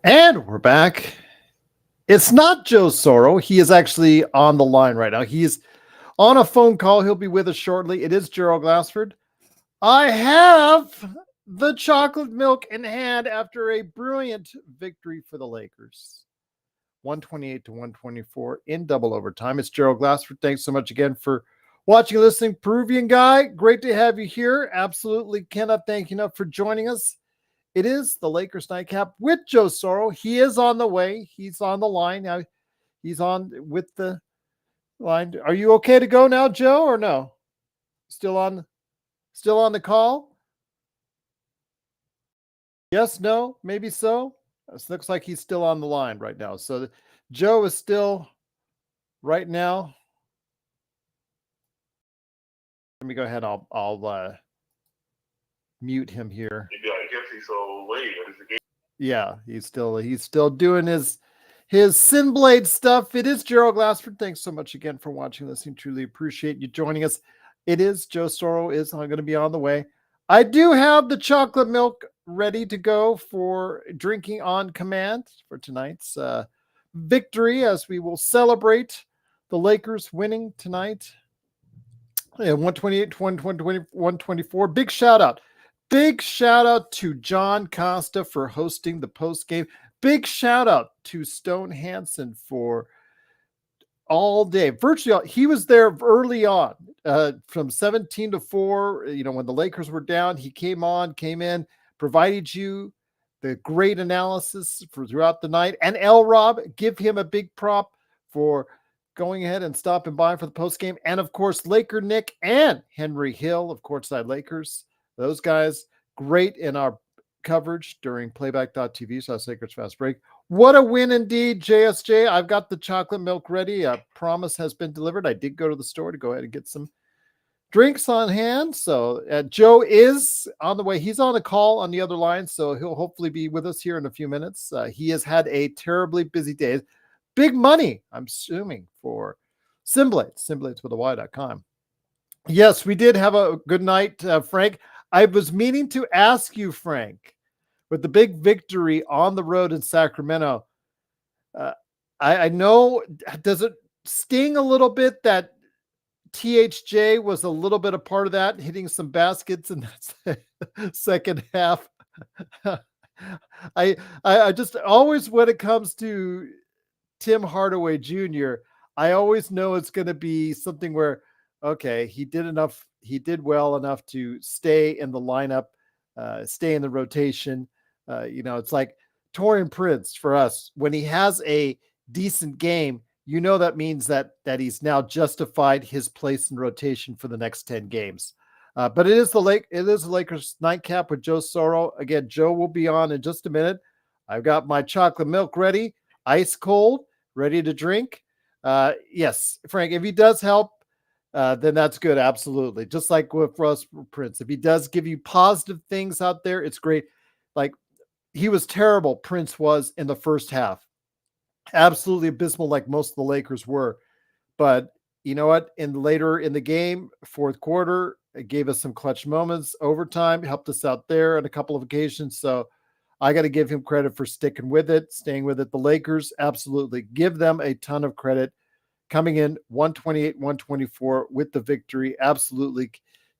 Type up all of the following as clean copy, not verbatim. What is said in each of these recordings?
And we're back. It's not Joe Soro. He is actually on the line right now. He's on a phone call. He'll be with us shortly. It is Gerald Glassford. I have the chocolate milk in hand after a brilliant victory for the Lakers. 128 to 124 in double overtime. It's Gerald Glassford. Thanks so much again for watching and listening. Peruvian guy, great to have you here. Absolutely cannot thank you enough for joining us. It is the Lakers Nightcap with Joe Soro. He is on the way. He's on the line now. He's on with the line. Are you okay to go now, Joe, or no? Still on the call? Yes, no, maybe so. This looks like he's still on the line right now. So Joe is still right now. Let me go ahead. I'll mute him here. Yeah, he's still doing his Sin Blade stuff. It is Gerald Glassford. Thanks so much again for watching, listening. Truly appreciate you joining us. It is Joe Soro is going to be on the way. I do have the chocolate milk ready to go for drinking on command for tonight's victory, as we will celebrate the Lakers winning tonight. 128 to 124. Big shout out to John Costa for hosting the post game. Big shout out to Stone Hansen for all day, virtually all. He was there early on, from 17 to 4. When the Lakers were down, he came in, provided you the great analysis for throughout the night. And L. Rob, give him a big prop for going ahead and stopping by for the post game. And of course, Laker Nick and Henry Hill of Courtside Lakers. Those guys, great in our coverage during playback.tv/ Lakers Fast Break. What a win indeed, JSJ. I've got the chocolate milk ready. A promise has been delivered. I did go to the store to go ahead and get some drinks on hand. So Joe is on the way. He's on a call on the other line, so he'll hopefully be with us here in a few minutes. He has had a terribly busy day. Big money, I'm assuming, for Simblades with a Y.com. Yes, we did have a good night, Frank. I was meaning to ask you, Frank, with the big victory on the road in Sacramento, I know, does it sting a little bit that THJ was a little bit a part of that, hitting some baskets in that second half? I just always, when it comes to Tim Hardaway Jr., I always know it's going to be something where, okay, he did well enough to stay in the lineup, stay in the rotation. It's like Taurean Prince for us. When he has a decent game, that means that he's now justified his place in rotation for the next 10 games. But it is the Lakers Nightcap with Joe Soro. Again, Joe will be on in just a minute. I've got my chocolate milk ready, ice cold, ready to drink. Yes, Frank, if he does help, then that's good. Absolutely. Just like with Russ Prince. If he does give you positive things out there, it's great. Like, he was terrible, Prince was, in the first half. Absolutely abysmal, like most of the Lakers were. But you know what? Later in the game, fourth quarter, it gave us some clutch moments. Overtime, helped us out there on a couple of occasions. So I got to give him credit for sticking with it, staying with it. The Lakers, absolutely give them a ton of credit. Coming in 128-124 with the victory. Absolutely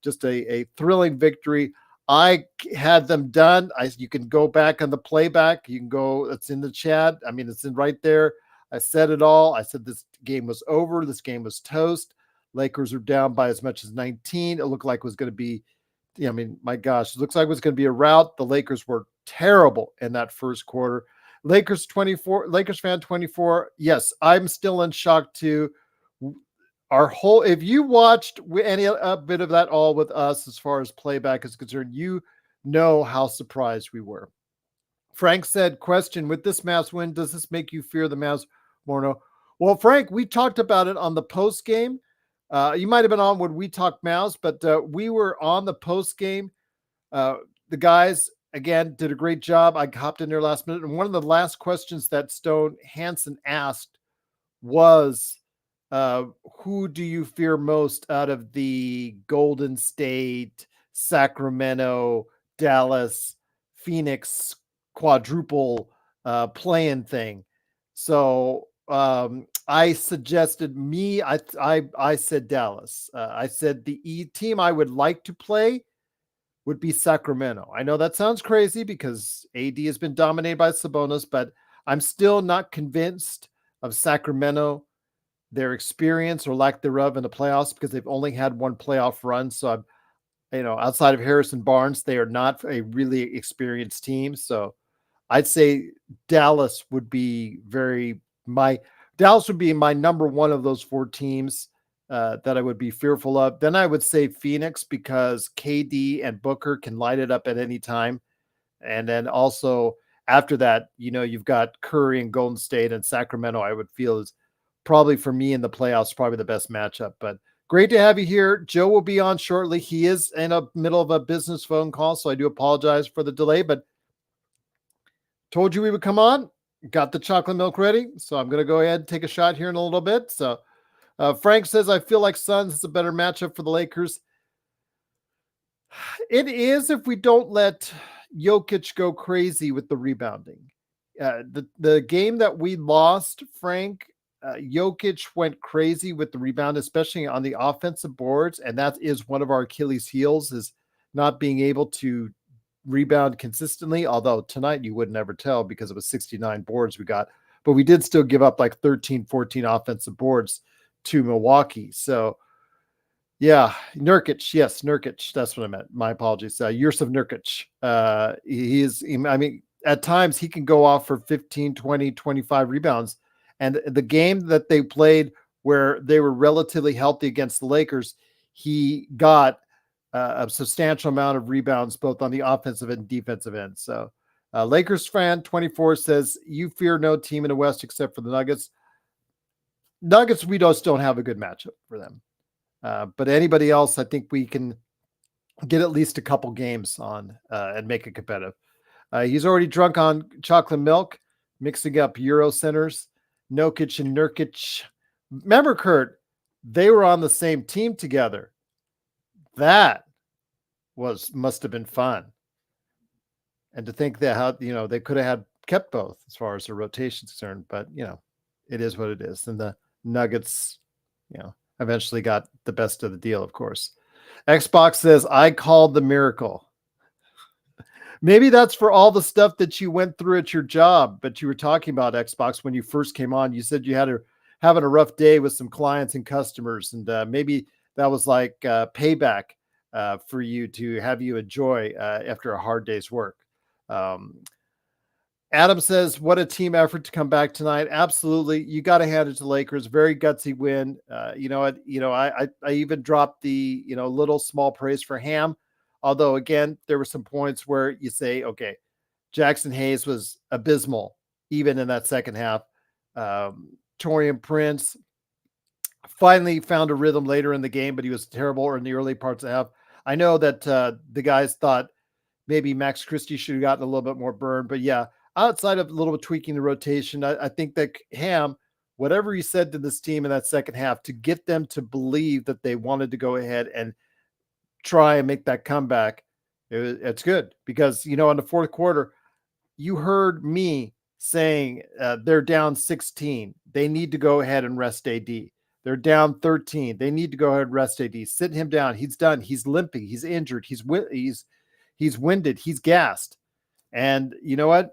just a thrilling victory. I had them done. You can go back on the playback. You can go, it's in the chat. I mean, it's in right there. I said it all. I said this game was over. This game was toast. Lakers are down by as much as 19. It looked like it was going to be, my gosh, it looks like it was going to be a rout. The Lakers were terrible in that first quarter. Lakers fan 24. Yes, I'm still in shock too. If you watched any bit of that all with us as far as playback is concerned, you know how surprised we were. Frank said, question, with this Mavs win, does this make you fear the Mavs more? No. Well, Frank, we talked about it on the post game. You might have been on when we talked Mavs, but we were on the post game. The guys, again, did a great job. I hopped in there last minute. And one of the last questions that Stone Hansen asked was, who do you fear most out of the Golden State, Sacramento, Dallas, Phoenix quadruple play-in thing. So I suggested I said Dallas. I said the team I would like to play would be Sacramento. I know that sounds crazy because AD has been dominated by Sabonis, but I'm still not convinced of Sacramento, their experience or lack thereof in the playoffs, because they've only had one playoff run. So I'm, outside of Harrison Barnes, they are not a really experienced team. So I'd say Dallas would be Dallas would be my number one of those four teams that I would be fearful of. Then I would say Phoenix, because KD and Booker can light it up at any time. And then also after that, you've got Curry and Golden State, and Sacramento, I would feel is probably, for me in the playoffs, probably the best matchup. But great to have you here. Joe will be on shortly. He is in the middle of a business phone call, so I do apologize for the delay, but told you we would come on. Got the chocolate milk ready, so I'm going to go ahead and take a shot here in a little bit. So Frank says, I feel like Suns is a better matchup for the Lakers. It is, if we don't let Jokic go crazy with the rebounding. The game that we lost, Frank, Jokic went crazy with the rebound, especially on the offensive boards, and that is one of our Achilles heels, is not being able to rebound consistently. Although tonight you would never tell because it was 69 boards we got, but we did still give up like 13, 14 offensive boards to Milwaukee. So yeah, Nurkic. Yes, Nurkic. That's what I meant. My apologies. Yusuf Nurkic. I mean, at times he can go off for 15, 20, 25 rebounds. And the game that they played where they were relatively healthy against the Lakers, he got a substantial amount of rebounds, both on the offensive and defensive end. So Lakers fan 24 says, you fear no team in the West except for the Nuggets. Nuggets, we just don't have a good matchup for them. But anybody else, I think we can get at least a couple games on and make it competitive. He's already drunk on chocolate milk, mixing up Euro centers, Nokic and Nurkic. Remember, Kurt, they were on the same team together. That must have been fun. And to think that how they could have kept both as far as the rotation is concerned, but it is what it is. And the Nuggets, eventually got the best of the deal, of course. Xbox says, I called the miracle. Maybe that's for all the stuff that you went through at your job, but you were talking about Xbox when you first came on. You said you had having a rough day with some clients and customers, and maybe that was like payback for you to have you enjoy after a hard day's work. Adam says, what a team effort to come back tonight. Absolutely. You got to hand it to Lakers. Very gutsy win. I even dropped the, little small praise for Ham. Although, again, there were some points where you say, okay, Jackson Hayes was abysmal, even in that second half. Taurean Prince finally found a rhythm later in the game, but he was terrible in the early parts of the half. I know that the guys thought maybe Max Christie should have gotten a little bit more burn, but yeah, outside of a little bit tweaking the rotation, I think that Ham, whatever he said to this team in that second half, to get them to believe that they wanted to go ahead and try and make that comeback, it's good. Because, in the fourth quarter, you heard me saying they're down 16. They need to go ahead and rest AD. They're down 13. They need to go ahead and rest AD. Sit him down. He's done. He's limping. He's injured. He's winded. He's gassed. And you know what?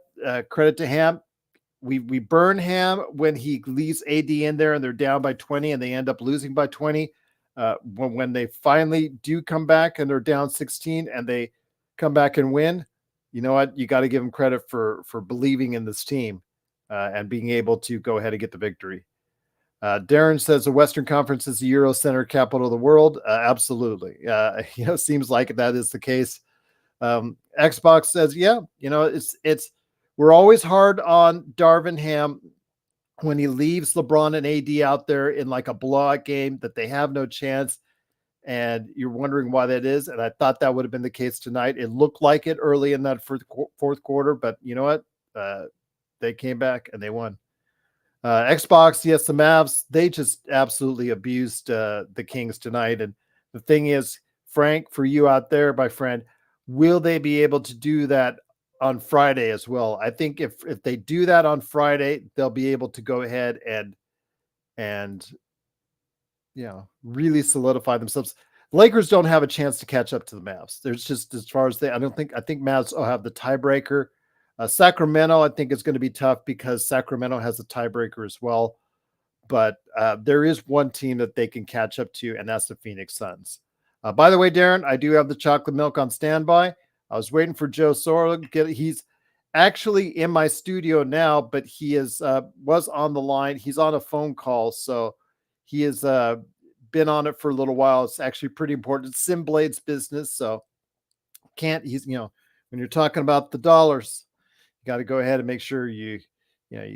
Credit to Ham. We burn Ham when he leaves AD in there and they're down by 20 and they end up losing by 20. When they finally do come back and they're down 16 and they come back and win, you know what? You got to give them credit for believing in this team and being able to go ahead and get the victory. Darren says the Western Conference is the Euro Center capital of the world. Absolutely. Seems like that is the case. Xbox says, yeah, we're always hard on Darvin Ham when he leaves LeBron and AD out there in like a blowout game that they have no chance. And you're wondering why that is. And I thought that would have been the case tonight. It looked like it early in that fourth quarter, but you know what? They came back and they won. Xbox, yes, the Mavs, they just absolutely abused the Kings tonight. And the thing is, Frank, for you out there, my friend, will they be able to do that on Friday as well. I think if they do that on Friday, they'll be able to go ahead and really solidify themselves. Lakers don't have a chance to catch up to the Mavs. There's just as far as I think Mavs will have the tiebreaker. Sacramento, I think it's going to be tough because Sacramento has a tiebreaker as well. But there is one team that they can catch up to, and that's the Phoenix Suns. By the way, Darren, I do have the chocolate milk on standby. I was waiting for Joe Soro to get it. He's actually in my studio now, but he was on the line. He's on a phone call, so he has been on it for a little while. It's actually pretty important. It's Sim Blade's business, so he's when you're talking about the dollars, you got to go ahead and make sure you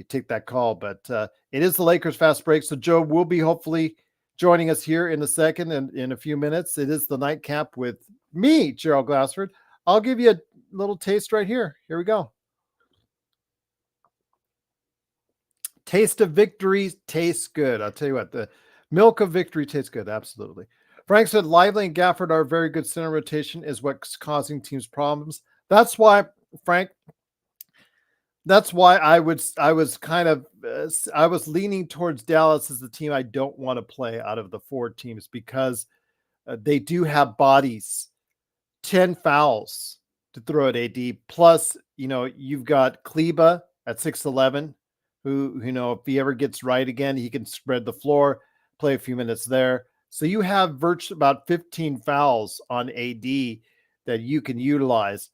take that call. But it is the Lakers fast break, so Joe will be hopefully joining us here in a second and in a few minutes. It is the Nightcap with me, Gerald Glassford. I'll give you a little taste right here. Here we go. Taste of victory tastes good. I'll tell you what, the milk of victory tastes good. Absolutely. Frank said Lively and Gafford are very good center rotation is what's causing teams problems. That's why, Frank, I was kind of I was leaning towards Dallas as the team I don't want to play out of the 4 teams because they do have bodies. 10 fouls to throw at AD. Plus, you've got Kleba at 6'11", who, if he ever gets right again, he can spread the floor, play a few minutes there. So you have virtually about 15 fouls on AD that you can utilize.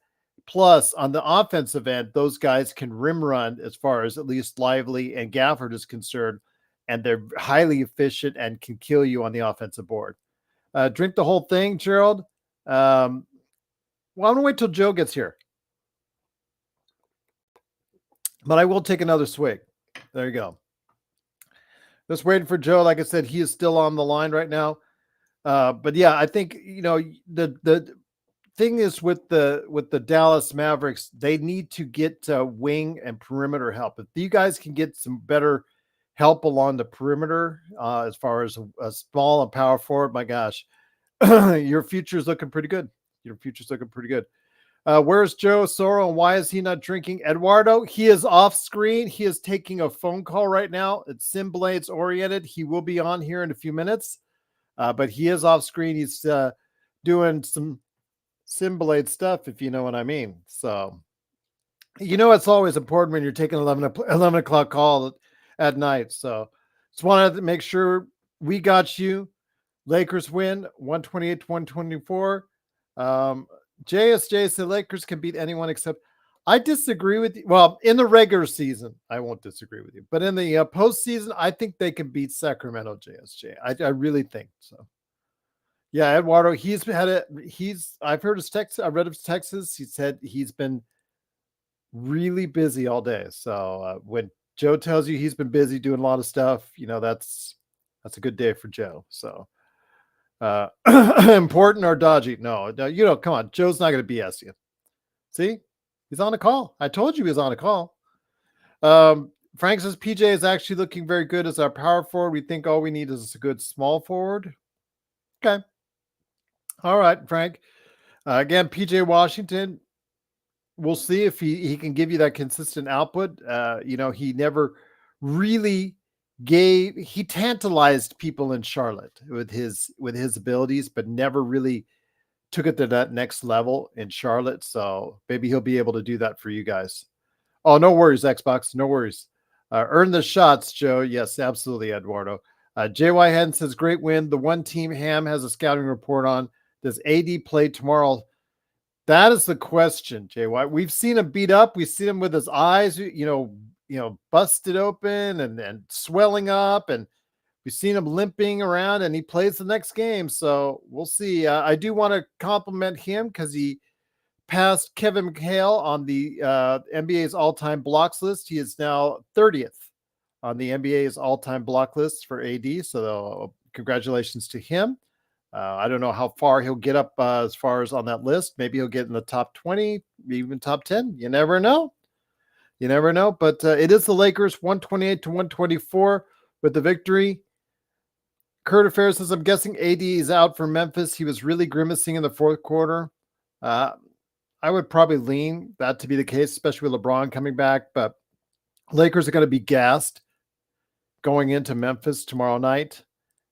Plus, on the offensive end, those guys can rim run as far as at least Lively and Gafford is concerned, and they're highly efficient and can kill you on the offensive board. Drink the whole thing, Gerald. Well, I'm going to wait till Joe gets here. But I will take another swig. There you go. Just waiting for Joe. Like I said, he is still on the line right now. But yeah, I think, the thing is with the Dallas Mavericks, they need to get wing and perimeter help. If you guys can get some better help along the perimeter, as far as a small and power forward, my gosh, your future is looking pretty good. Where's Joe Soro and why is he not drinking? Eduardo, he is off screen. He is taking a phone call right now. It's Sim Blades oriented. He will be on here in a few minutes, but he is off screen. He's doing some Sim Blade stuff, if you know what I mean. So, it's always important when you're taking 11 o'clock call at night. So just wanted to make sure we got you. Lakers win 128-124. JSJ said Lakers can beat anyone except. I disagree with you. Well, in the regular season, I won't disagree with you. But in the postseason, I think they can beat Sacramento, JSJ. I really think so. Yeah, Eduardo, I've heard his text. I read his Texas. He said he's been really busy all day. So when Joe tells you he's been busy doing a lot of stuff, that's a good day for Joe. So important or dodgy? No, come on. Joe's not going to BS you. See, he's on a call. I told you he was on a call. Frank says PJ is actually looking very good as our power forward. We think all we need is a good small forward. Okay. All right, Frank. Again, PJ Washington, we'll see if he can give you that consistent output. He never really he tantalized people in Charlotte with his abilities, but never really took it to that next level in Charlotte. So maybe he'll be able to do that for you guys. Oh, no worries, Xbox. No worries. Earn the shots, Joe. Yes, absolutely, Eduardo. JY Hen says, great win. The one team Ham has a scouting report on. Does AD play tomorrow? That is the question, JY. We've seen him beat up. We've seen him with his eyes, busted open and swelling up. And we've seen him limping around, and he plays the next game. So we'll see. I do want to compliment him because he passed Kevin McHale on the NBA's all-time blocks list. He is now 30th on the NBA's all-time block list for AD. So congratulations to him. I don't know how far he'll get up as far as on that list. Maybe he'll get in the top 20, even top 10. You never know. But it is the Lakers 128-124 with the victory. Kurt Affairs says, I'm guessing AD is out for Memphis. He was really grimacing in the fourth quarter. I would probably lean that to be the case, especially with LeBron coming back. But Lakers are going to be gassed going into Memphis tomorrow night.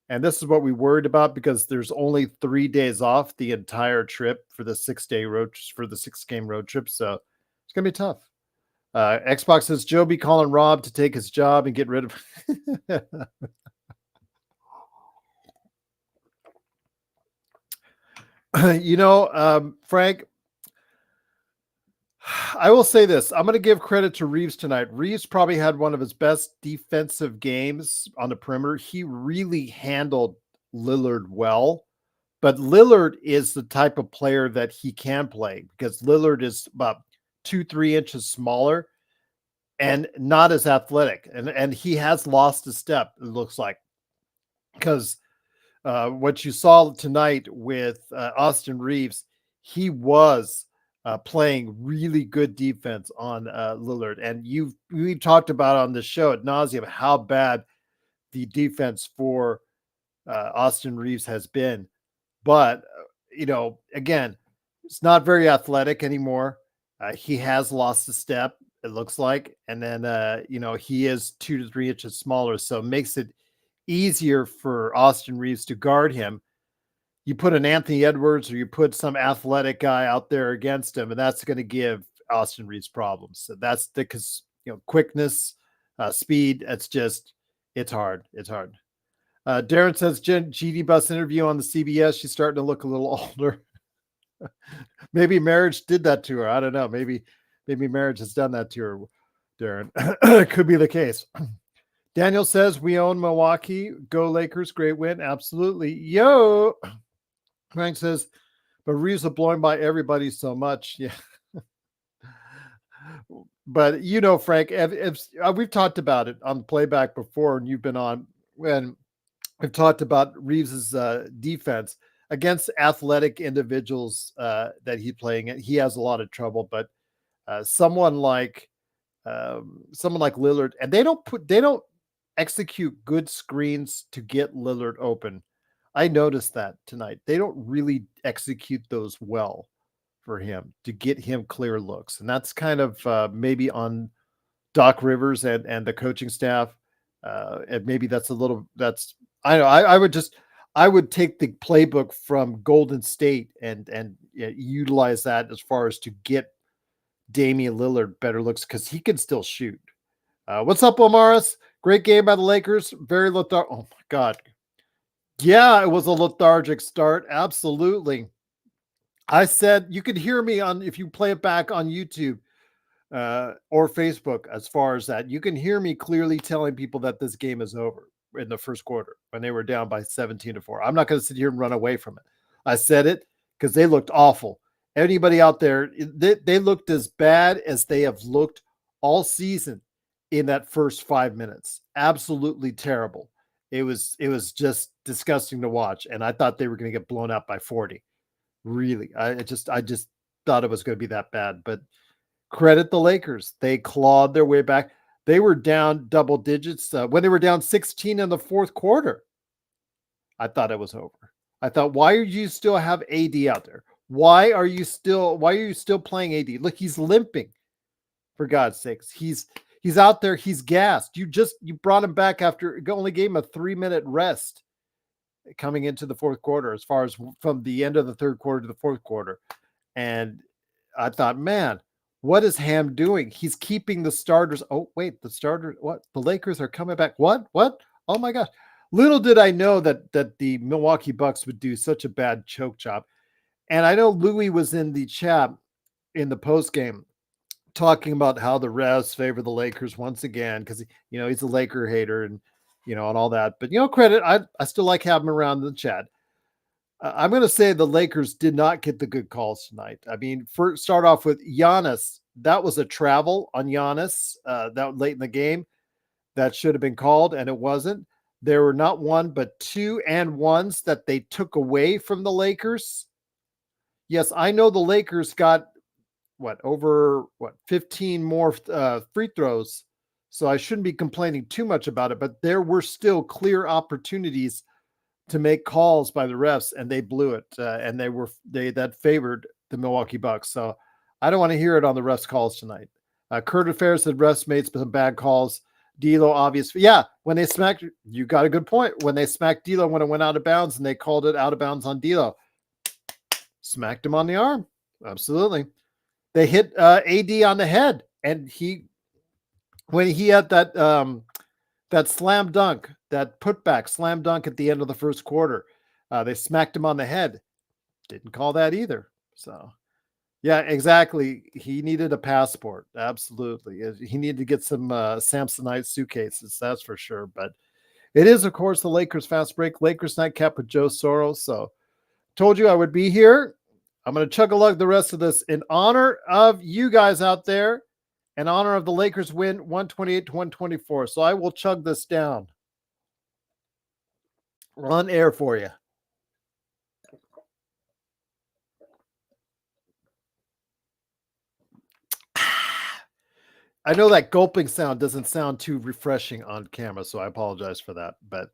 And this is what we worried about because there's only 3 days off the entire trip for the 6 day road for the 6 game road trip. So it's gonna be tough. Xbox says Joe be calling Rob to take his job and get rid of. Frank, I will say this. I'm going to give credit to Reeves tonight. Reeves probably had one of his best defensive games on the perimeter. He really handled Lillard well, but Lillard is the type of player that he can play because Lillard is about 2-3 inches smaller and not as athletic. And he has lost a step, it looks like, because what you saw tonight with Austin Reeves, he was playing really good defense on Lillard. And we've talked about on the show at nauseum how bad the defense for Austin Reeves has been. But, again, it's not very athletic anymore. He has lost a step, it looks like. And then, he is 2 to 3 inches smaller. So it makes it easier for Austin Reeves to guard him. You put an Anthony Edwards or you put some athletic guy out there against him, and that's going to give Austin Reeves problems. So that's because, quickness, speed, it's hard. It's hard. Darren says GD Bus interview on the CBS. She's starting to look a little older. Maybe marriage did that to her. I don't know. Maybe marriage has done that to her, Darren. Could be the case. Daniel says we own Milwaukee. Go Lakers. Great win. Absolutely. Yo. Frank says, but Reeves are blown by everybody so much. Yeah. But Frank, if we've talked about it on the playback before, and you've been on when we've talked about Reeves's defense against athletic individuals that he's playing. He has a lot of trouble, but someone like Lillard, and they don't execute good screens to get Lillard open. I noticed that tonight. They don't really execute those well for him to get him clear looks. And that's kind of maybe on Doc Rivers and the coaching staff. And maybe I would take the playbook from Golden State and utilize that as far as to get Damian Lillard better looks because he can still shoot. What's up, Omaris? Great game by the Lakers. Very lethargic. Oh my God. Yeah, it was a lethargic start. Absolutely. I said you could hear me if you play it back on YouTube or Facebook. As far as that, you can hear me clearly telling people that this game is over in the first quarter when they were down by 17-4. I'm not going to sit here and run away from it. I said it because they looked awful. Anybody out there, they looked as bad as they have looked all season in that first 5 minutes. Absolutely terrible. It was just disgusting to watch, and I thought they were going to get blown out by 40. Really, I just thought it was going to be that bad. But credit the Lakers; they clawed their way back. They were down double digits when they were down 16 in the fourth quarter. I thought it was over. I thought, why are you still have AD out there? Why are you still playing AD? Look, he's limping. For God's sakes, he's out there. He's gassed. You brought him back after only gave him a 3-minute rest coming into the fourth quarter, as far as from the end of the third quarter to the fourth quarter. And I thought, man, what is Ham doing? He's keeping the starters. Oh, wait, the starters. What? The Lakers are coming back. What? Oh my gosh. Little did I know that the Milwaukee Bucks would do such a bad choke job. And I know Louis was in the chat in the post game talking about how the refs favor the Lakers once again because he's a Laker hater and and all that. But credit, I still like having him around the chat. I'm going to say the Lakers did not get the good calls tonight. I mean, start off with Giannis. That was a travel on Giannis that late in the game that should have been called, and it wasn't. There were not one but 2 and 1s that they took away from the Lakers. Yes, I know the Lakers got over 15 more free throws. So I shouldn't be complaining too much about it, but there were still clear opportunities to make calls by the refs and they blew it. And that favored the Milwaukee Bucks. So I don't want to hear it on the refs' calls tonight. Curtis Fair said refs made some bad calls. D'Lo, obviously. Yeah, when they smacked, you got a good point. When they smacked D'Lo when it went out of bounds and they called it out of bounds on D'Lo, smacked him on the arm. Absolutely. They hit AD on the head, and when he had that slam dunk, that putback slam dunk at the end of the first quarter, they smacked him on the head. Didn't call that either. So, yeah, exactly. He needed a passport. Absolutely. He needed to get some Samsonite suitcases. That's for sure. But it is, of course, the Lakers fast break. Lakers nightcap with Joe Soro. So, told you I would be here. I'm going to chug a lug the rest of this in honor of you guys out there, in honor of the Lakers win 128 to 124. So I will chug this down on air for you. I know that gulping sound doesn't sound too refreshing on camera, so I apologize for that, but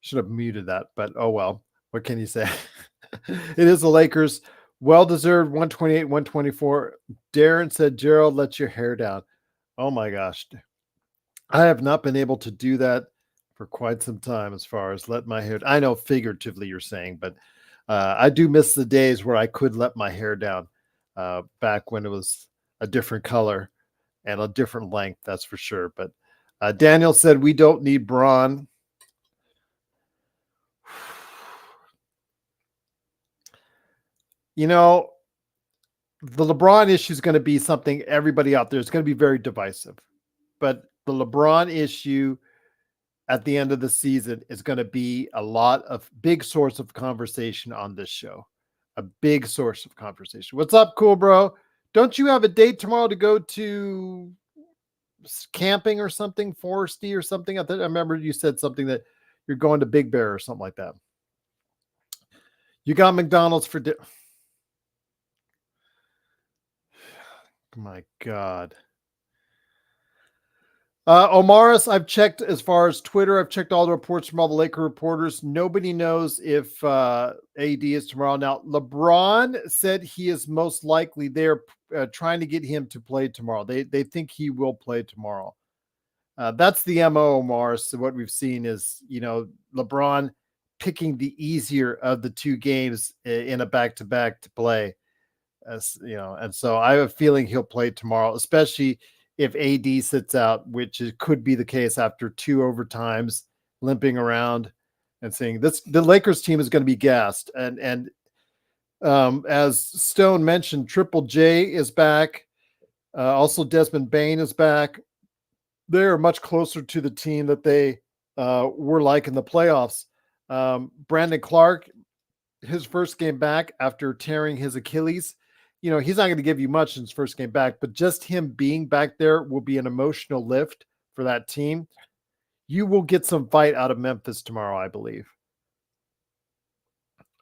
should have muted that. But oh well, what can you say? It is the Lakers. Well-deserved 128, 124. Darren said, Gerald, let your hair down. Oh my gosh. I have not been able to do that for quite some time as far as let my hair. I know figuratively you're saying, but I do miss the days where I could let my hair down back when it was a different color and a different length, that's for sure. But Daniel said we don't need Braun. You know, the LeBron issue is going to be something everybody out there is going to be very divisive. But the LeBron issue at the end of the season is going to be a lot of big source of conversation on this show. A big source of conversation. What's up, cool bro? Don't you have a date tomorrow to go to camping or something, foresty or something? I remember you said something that you're going to Big Bear or something like that. You got McDonald's for dinner. My God. Omaris, I've checked as far as Twitter. I've checked all the reports from all the Laker reporters. Nobody knows if AD is tomorrow. Now, LeBron said he is most likely there trying to get him to play tomorrow. They think he will play tomorrow. That's the MO, Omaris. So what we've seen is, LeBron picking the easier of the two games in a back-to-back to play. And so I have a feeling he'll play tomorrow, especially if AD sits out, which could be the case after two overtimes, limping around and saying the Lakers team is going to be gassed. And as Stone mentioned, Triple J is back. Also, Desmond Bain is back. They're much closer to the team that they were like in the playoffs. Brandon Clark, his first game back after tearing his Achilles. He's not going to give you much in his first game back, but just him being back there will be an emotional lift for that team. You will get some fight out of Memphis tomorrow, I believe.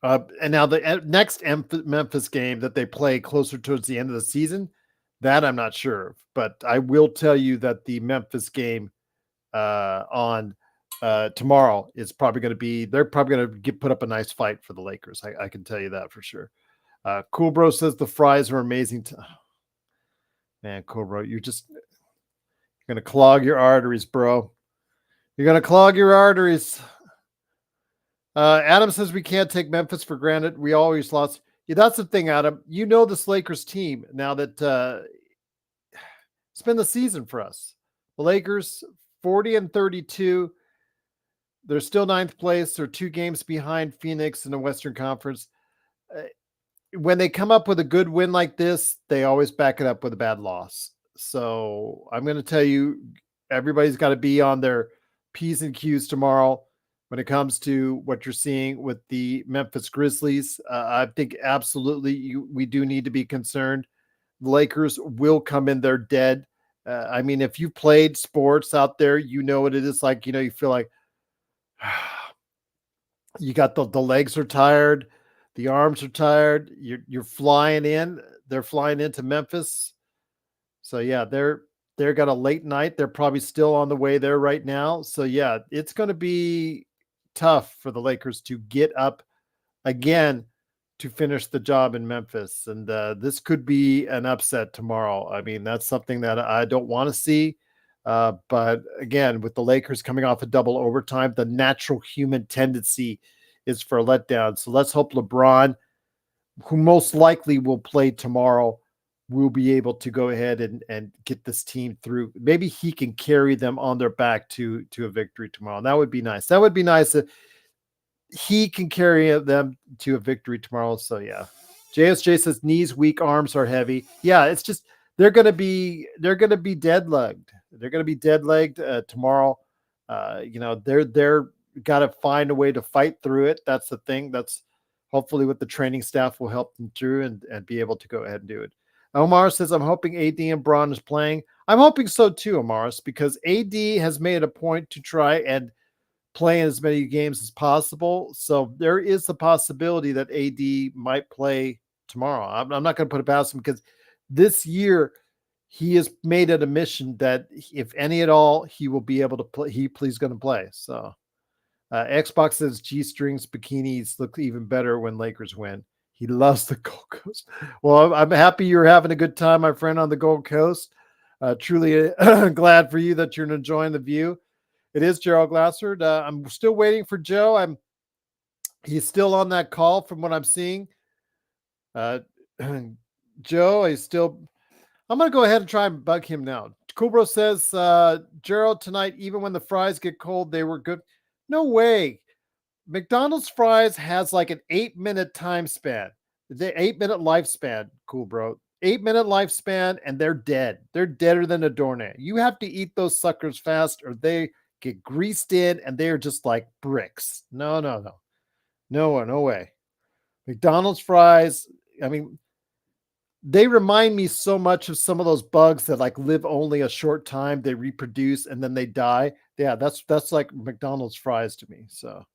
And now the next Memphis game that they play closer towards the end of the season, that I'm not sure of. But I will tell you that the Memphis game on tomorrow is probably going to be, they're probably going to put up a nice fight for the Lakers. I can tell you that for sure. Cool Bro says the fries are amazing. Man, Cool Bro, you're going to clog your arteries, bro. You're going to clog your arteries. Adam says we can't take Memphis for granted. We always lost. Yeah, that's the thing, Adam. You know this Lakers team now that it's been the season for us. The Lakers 40-32. They're still ninth place. They're 2 games behind Phoenix in the Western Conference. When they come up with a good win like this, they always back it up with a bad loss. So I'm going to tell you, everybody's got to be on their P's and Q's tomorrow when it comes to what you're seeing with the Memphis Grizzlies. I think absolutely we do need to be concerned. The Lakers will come in there dead. I mean, if you've played sports out there, you know what it is like. You feel like you got the legs are tired. The arms are tired. You're flying in. They're flying into Memphis. So yeah, they're got a late night. They're probably still on the way there right now. So yeah, it's going to be tough for the Lakers to get up again to finish the job in Memphis. And this could be an upset tomorrow. I mean, that's something that I don't want to see. But again, with the Lakers coming off a double overtime, the natural human tendency is for a letdown. So let's hope LeBron, who most likely will play tomorrow, will be able to go ahead and get this team through. Maybe he can carry them on their back to a victory tomorrow. And that would be nice. That would be nice if he can carry them to a victory tomorrow. So yeah. JSJ says knees weak, arms are heavy. Yeah, it's just they're gonna be dead legged. They're gonna be dead legged tomorrow. They're got to find a way to fight through it. That's the thing. That's hopefully what the training staff will help them through and be able to go ahead and do it. Omar says, I'm hoping AD and Braun is playing. I'm hoping so too, Amaris, because AD has made a point to try and play as many games as possible. So there is the possibility that AD might play tomorrow. I'm not going to put it past him because this year he has made it a mission that if any at all, he will be able to play. He's going to play. So Xbox says G-strings bikinis look even better when Lakers win. He loves the Gold Coast. Well, I'm happy you're having a good time, my friend, on the Gold Coast. Truly glad for you that you're enjoying the view. It is Gerald Glasser. I'm still waiting for Joe. He's still on that call from what I'm seeing. Joe, I'm going to go ahead and try and bug him now. Kubro says, Gerald, tonight, even when the fries get cold, they were good. No way. McDonald's fries has like an 8-minute time span. The 8-minute lifespan. Cool, bro. 8-minute lifespan, and they're dead. They're deader than a doornail. You have to eat those suckers fast, or they get greased in, and they are just like bricks. No way. McDonald's fries. I mean, they remind me so much of some of those bugs that like live only a short time. They reproduce and then they die. Yeah, that's like McDonald's fries to me. So.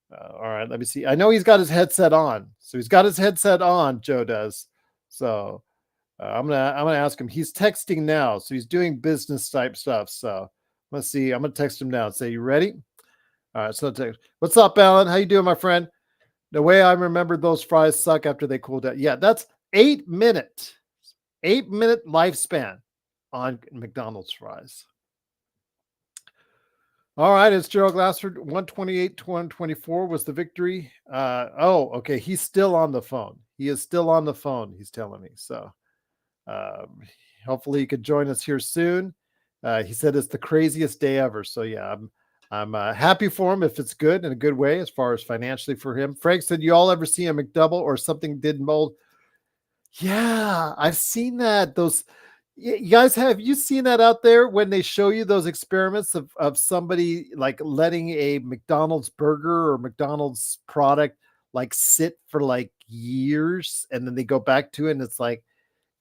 All right, let me see. I know he's got his headset on. So he's got his headset on, Joe does. So I'm gonna ask him. He's texting now, so he's doing business type stuff. So let's see. I'm gonna text him now. Say, you ready? All right, so text. What's up, Alan? How you doing, my friend? The way I remember those fries suck after they cool down. Yeah, that's 8-minute lifespan on McDonald's fries. All right, it's Gerald Glasser. 128 to 124 was the victory. Okay. He's still on the phone. He is still on the phone, he's telling me. So hopefully he could join us here soon. He said it's the craziest day ever. So yeah, I'm happy for him if it's good in a good way as far as financially for him. Frank said, you all ever see a McDouble or something did mold? Yeah, I've seen that. You guys, have you seen that out there when they show you those experiments of somebody like letting a McDonald's burger or McDonald's product like sit for like years and then they go back to it and it's like,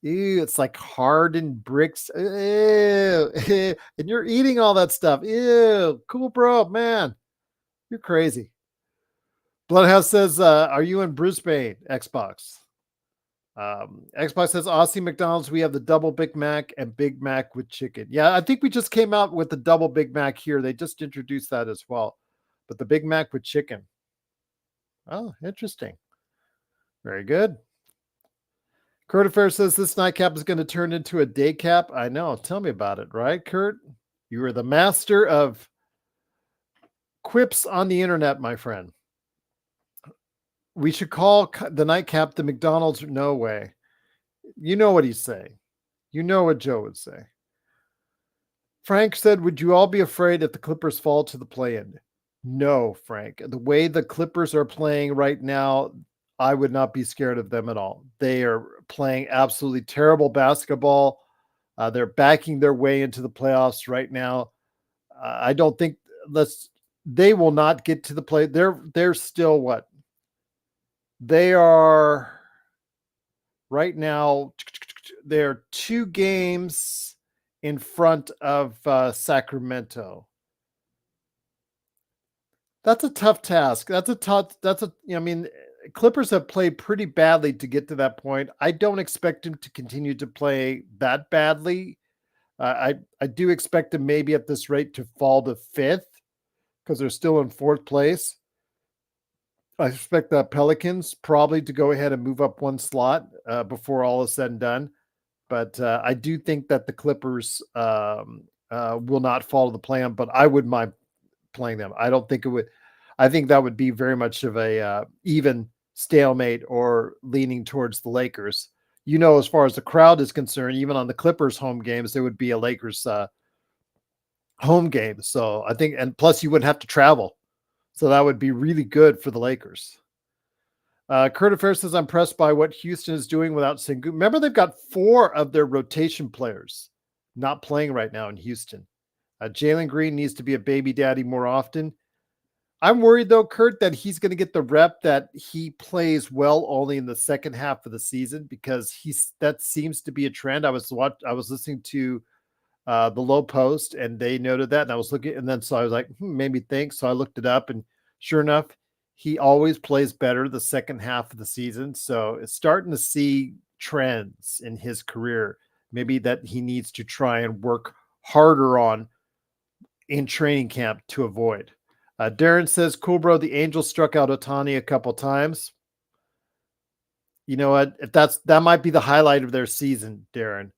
ew, it's like hardened bricks. Ew, and you're eating all that stuff. Ew, cool, bro, man. You're crazy. Bloodhouse says, are you in Brisbane, Xbox? Xbox says Aussie McDonald's. We have the double Big Mac and Big Mac with chicken. Yeah, I think we just came out with the double Big Mac here. They just introduced that as well. But the Big Mac with chicken. Oh, interesting. Very good. Kurt Affair says this nightcap is going to turn into a day cap. I know. Tell me about it, right, Kurt? You are the master of quips on the internet, my friend. We should call the nightcap the McDonald's. No way. You know what he's saying. You know what Joe would say. Frank said, would you all be afraid if the Clippers fall to the play-in? No, Frank. The way the Clippers are playing right now, I would not be scared of them at all. They are playing absolutely terrible basketball. They're backing their way into the playoffs right now. I don't think they will not get to the play. They're still what? They are right now, they're 2 games in front of Sacramento. That's a tough task. Clippers have played pretty badly to get to that point. I don't expect them to continue to play that badly. I do expect them maybe at this rate to fall to 5th because they're still in 4th place. I expect the Pelicans probably to go ahead and move up one slot before all is said and done. But I do think that the Clippers will not follow the plan, but I wouldn't mind playing them. I don't think it would. I think that would be very much of a even stalemate or leaning towards the Lakers. As far as the crowd is concerned, even on the Clippers home games, there would be a Lakers home game. So I think, and plus you wouldn't have to travel. So that would be really good for the Lakers. Kurt Affair says, I'm impressed by what Houston is doing without Sengun. Remember, they've got 4 of their rotation players not playing right now in Houston. Jalen Green needs to be a baby daddy more often. I'm worried, though, Kurt, that he's going to get the rep that he plays well only in the second half of the season, because that seems to be a trend. I was listening to the Low Post, and they noted that, and I was looking, and then so I was like, made me think. So I looked it up, and sure enough, he always plays better the second half of the season. So it's starting to see trends in his career, maybe that he needs to try and work harder on in training camp to avoid. Darren says, cool, bro. The Angels struck out Ohtani a couple times. You know what? If that might be the highlight of their season, Darren.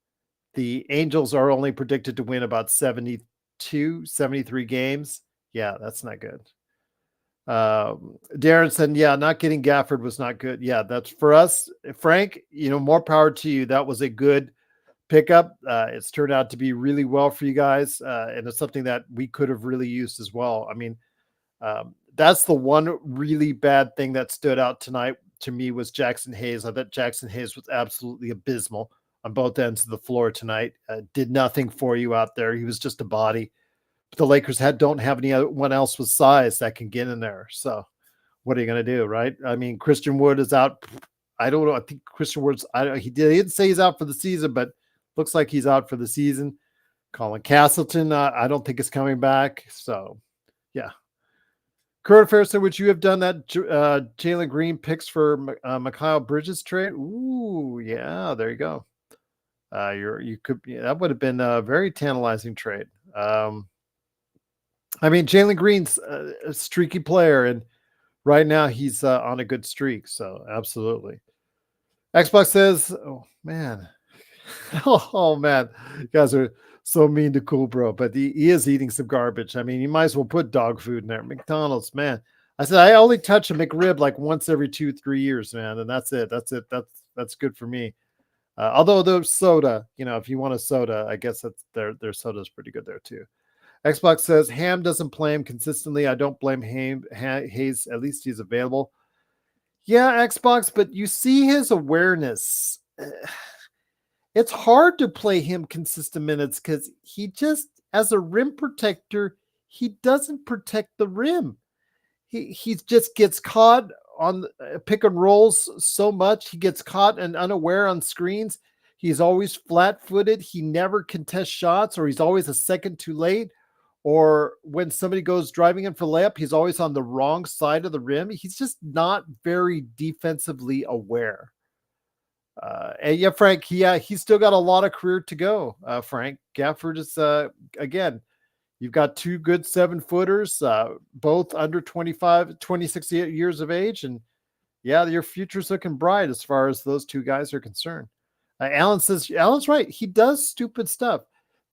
The Angels are only predicted to win about 72, 73 games. Yeah, that's not good. Darren said, yeah, not getting Gafford was not good. Yeah, that's for us. Frank, more power to you. That was a good pickup. It's turned out to be really well for you guys. And it's something that we could have really used as well. I mean, that's the one really bad thing that stood out tonight to me was Jackson Hayes. I thought Jackson Hayes was absolutely abysmal on both ends of the floor tonight. Did nothing for you out there. He was just a body. But the Lakers don't have anyone else with size that can get in there. So what are you going to do, right? I mean, Christian Wood is out. I don't know. I think Christian Wood's, he didn't say he's out for the season, but looks like he's out for the season. Colin Castleton, I don't think is coming back. So, yeah. Kurt Fairson, would you have done that Jalen Green picks for Mikal Bridges trade? Ooh, yeah, there you go. That would have been a very tantalizing trade. I mean, Jalen Green's a streaky player, and right now he's on a good streak. So absolutely. Xbox says, "Oh man, oh man, you guys are so mean to Cool Bro, but he is eating some garbage. I mean, you might as well put dog food in there. McDonald's, man. I said I only touch a McRib like once every 2-3 years, man, and that's it. That's good for me. Although the soda, if you want a soda, I guess that's their soda is pretty good there too. Xbox says Ham doesn't play him consistently. I don't blame Hayes. At least he's available. Yeah, Xbox, but you see his awareness. It's hard to play him consistent minutes because he just, as a rim protector, he doesn't protect the rim. He just gets caught on pick and rolls so much. He gets caught and unaware on screens. He's always flat-footed. He never contests shots, or he's always a second too late. Or when somebody goes driving in for layup, he's always on the wrong side of the rim. He's just not very defensively aware. And yeah, Frank, he's still got a lot of career to go. Frank Gafford is again. You've got 2 good 7-footers, both under 26 years of age, and yeah, your future's looking bright as far as those 2 guys are concerned. Alan says Alan's right. He does stupid stuff.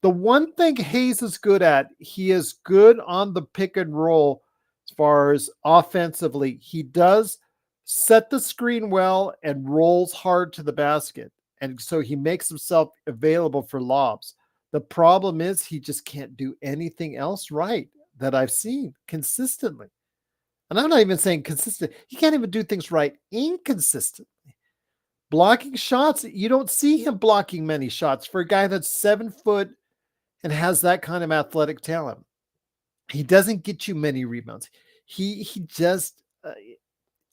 The one thing Hayes is good at, he is good on the pick and roll as far as offensively. He does set the screen well and rolls hard to the basket. And so he makes himself available for lobs. The problem is he just can't do anything else right that I've seen consistently. And I'm not even saying consistent. He can't even do things right inconsistently. Blocking shots, you don't see him blocking many shots for a guy that's 7 foot and has that kind of athletic talent. He doesn't get you many rebounds. He just,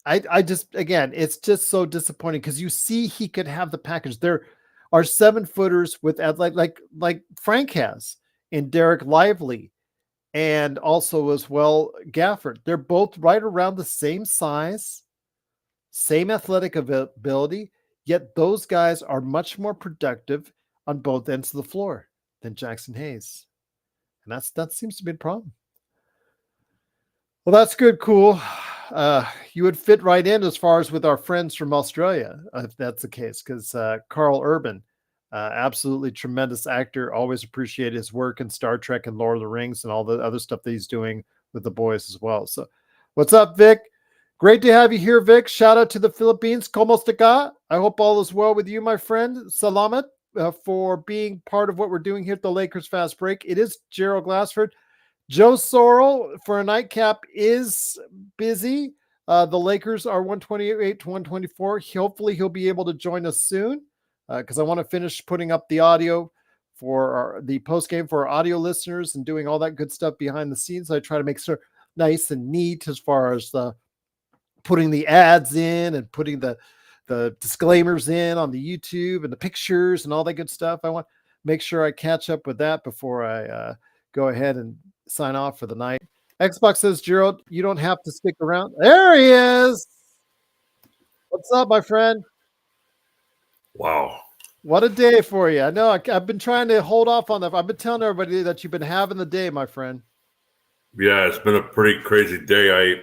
I just, again, it's just so disappointing because you see he could have the package. There are 7-footers with like Frank has and Derek Lively, and also as well Gafford. They're both right around the same size, same athletic ability, yet those guys are much more productive on both ends of the floor than Jackson Hayes. And that seems to be a problem. Well, that's good. Cool. you would fit right in as far as with our friends from Australia, if that's the case, because Carl Urban, absolutely tremendous actor. Always appreciate his work in Star Trek and Lord of the Rings and all the other stuff that he's doing with the boys as well. So, what's up, Vic? Great to have you here, Vic. Shout out to the Philippines. ¿Cómo está? I hope all is well with you, my friend. Salamat for being part of what we're doing here at the Lakers Fast Break. It is Gerald Glassford. Joe Soro for a nightcap is busy. The Lakers are 128 to 124. Hopefully, he'll be able to join us soon because I want to finish putting up the audio for the post game for our audio listeners and doing all that good stuff behind the scenes. I try to make sure nice and neat as far as the putting the ads in and putting the disclaimers in on the YouTube and the pictures and all that good stuff. I want to make sure I catch up with that before I go ahead and sign off for the night. Xbox says, Gerald, you don't have to stick around. There he is. What's up, my friend? Wow. What a day for you. I know I've been trying to hold off on that. I've been telling everybody that you've been having the day, my friend. Yeah, it's been a pretty crazy day.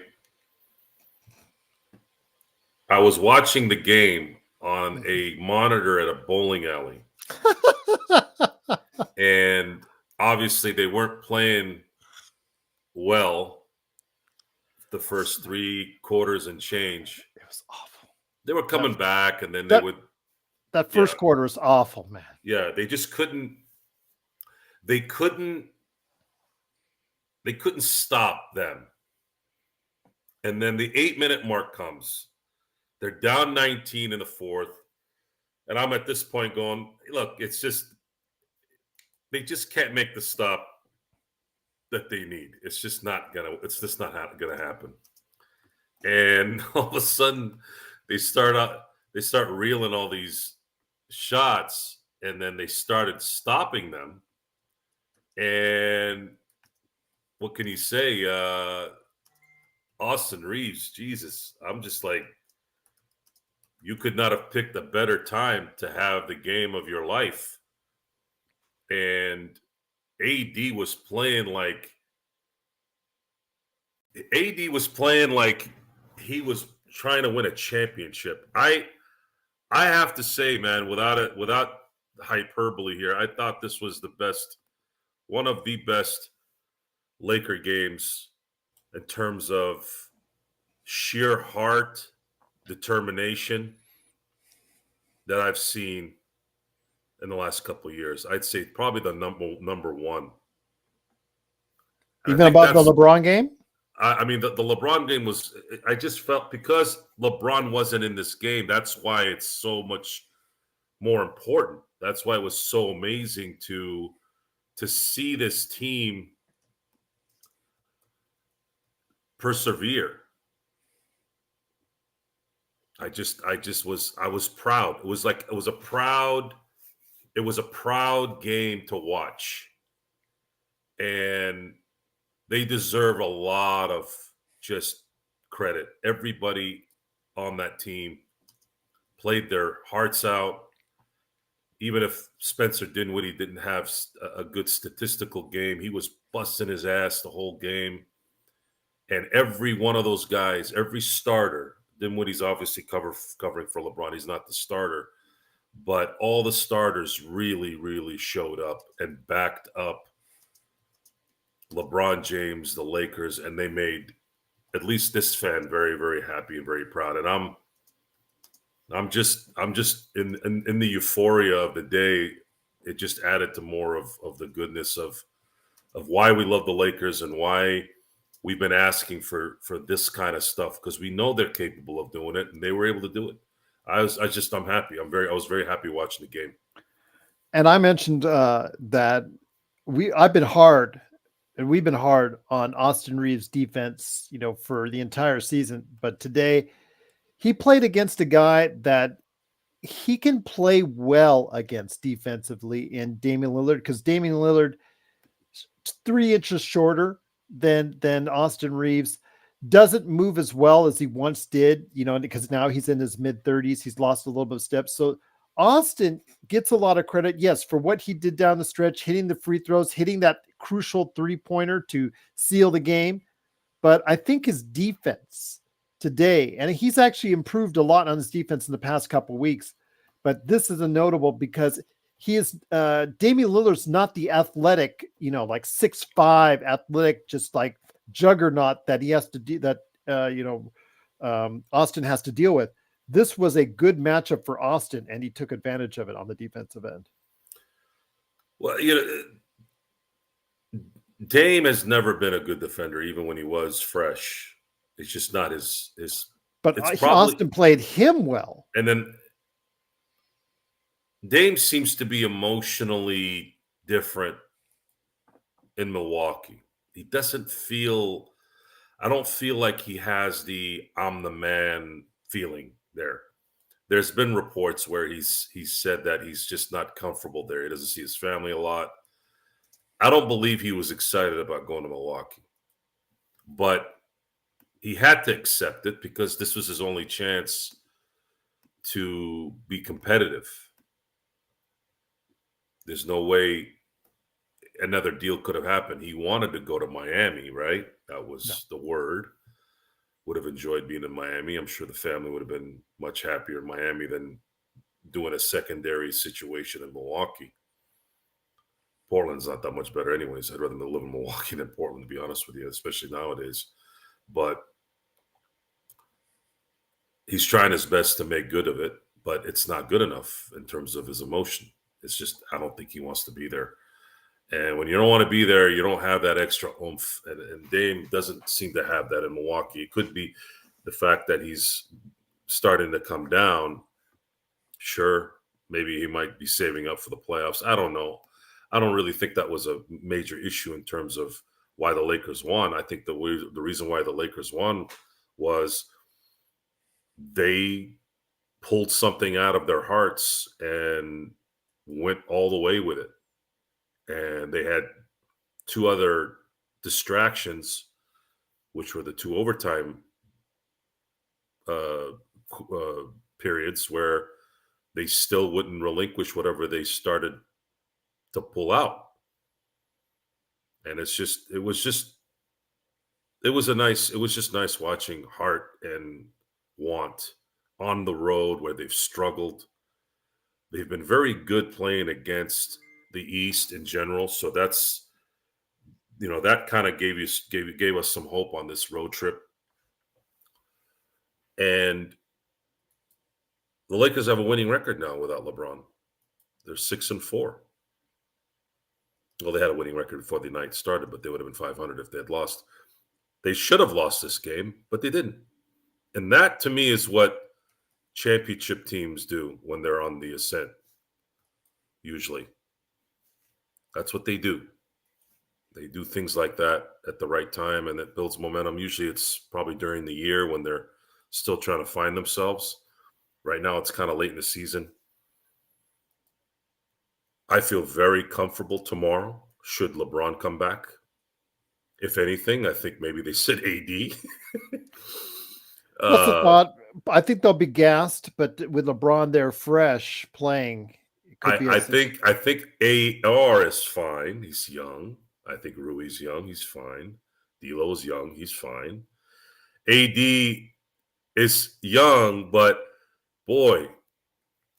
I was watching the game on a monitor at a bowling alley. And obviously they weren't playing well the first 3 quarters and change. It was awful. They were coming back, and then they would. That first quarter was awful, man. Yeah, they just couldn't. They couldn't stop them. And then the 8-minute mark comes. They're down 19 in the fourth. And I'm at this point going, look, it's just, they just can't make the stop that they need. It's just not gonna happen. And all of a sudden they start reeling all these shots, and then they started stopping them. And what can you say? Austin Reeves, Jesus, I'm just like, you could not have picked a better time to have the game of your life. And AD was playing like he was trying to win a championship. I have to say, man, without hyperbole here, I thought this was one of the best Laker games in terms of sheer heart, determination that I've seen in the last couple of years. I'd say probably the number one. Even about the LeBron game? I mean, the LeBron game was, I just felt because LeBron wasn't in this game, that's why it's so much more important. That's why it was so amazing to see this team persevere. I was proud. It was a proud game to watch. And they deserve a lot of just credit. Everybody on that team played their hearts out. Even if Spencer Dinwiddie didn't have a good statistical game, he was busting his ass the whole game. And every one of those guys, every starter, Dinwiddie's obviously covering for LeBron. He's not the starter. But all the starters really, really showed up and backed up LeBron James, the Lakers, and they made at least this fan very, very happy and very proud. And I'm just in the euphoria of the day. It just added to more of the goodness of why we love the Lakers and why we've been asking for this kind of stuff, because we know they're capable of doing it, and they were able to do it. I'm happy. I was very happy watching the game. And I mentioned that I've been hard. And we've been hard on Austin Reeves' defense, for the entire season. But today, he played against a guy that he can play well against defensively in Damian Lillard, because Damian Lillard is 3 inches shorter than Austin Reeves, doesn't move as well as he once did, because now he's in his mid-30s. He's lost a little bit of steps. So Austin gets a lot of credit, yes, for what he did down the stretch, hitting the free throws, hitting that crucial 3-pointer to seal the game. But I think his defense today, and he's actually improved a lot on his defense in the past couple weeks. But this is a notable because he is Damian Lillard's not the athletic, like 6'5" athletic, just like juggernaut that he has to do that. Austin has to deal with. This was a good matchup for Austin, and he took advantage of it on the defensive end. Well, Dame has never been a good defender, even when he was fresh. It's just not his. But It's probably Austin played him well. And then Dame seems to be emotionally different in Milwaukee. He doesn't feel. I don't feel like he has the "I'm the man" feeling there. There's been reports where he's said that he's just not comfortable there. He doesn't see his family a lot. I don't believe he was excited about going to Milwaukee, but he had to accept it because this was his only chance to be competitive. There's no way another deal could have happened. He wanted to go to Miami, right? That was the word. Would have enjoyed being in Miami. I'm sure the family would have been much happier in Miami than doing a secondary situation in Milwaukee. Portland's not that much better anyways. I'd rather live in Milwaukee than Portland, to be honest with you, especially nowadays. But he's trying his best to make good of it, but it's not good enough in terms of his emotion. It's just, I don't think he wants to be there. And when you don't want to be there, you don't have that extra oomph. And Dame doesn't seem to have that in Milwaukee. It could be the fact that he's starting to come down. Sure, maybe he might be saving up for the playoffs. I don't know. I don't really think that was a major issue in terms of why the Lakers won. I think the reason why the Lakers won was they pulled something out of their hearts and went all the way with it. And they had two other distractions, which were the two overtime periods where they still wouldn't relinquish whatever they started to pull out. And it was just nice watching heart and want on the road where they've struggled. They've been very good playing against the East in general. So that's, that kind of gave us some hope on this road trip. And the Lakers have a winning record now without LeBron. They're 6-4. Well, they had a winning record before the night started, but they would have been 500 if they had lost. They should have lost this game, but they didn't. And that, to me, is what championship teams do when they're on the ascent. Usually, that's what they do. They do things like that at the right time, and it builds momentum. Usually, it's probably during the year when they're still trying to find themselves. Right now, it's kind of late in the season. I feel very comfortable tomorrow should LeBron come back. If anything, I think maybe they said AD. That's the thought. I think they'll be gassed, but with LeBron there fresh playing, it could be I think AR is fine. He's young. I think Rui's young. He's fine. D'Lo's young. He's fine. AD is young, but boy,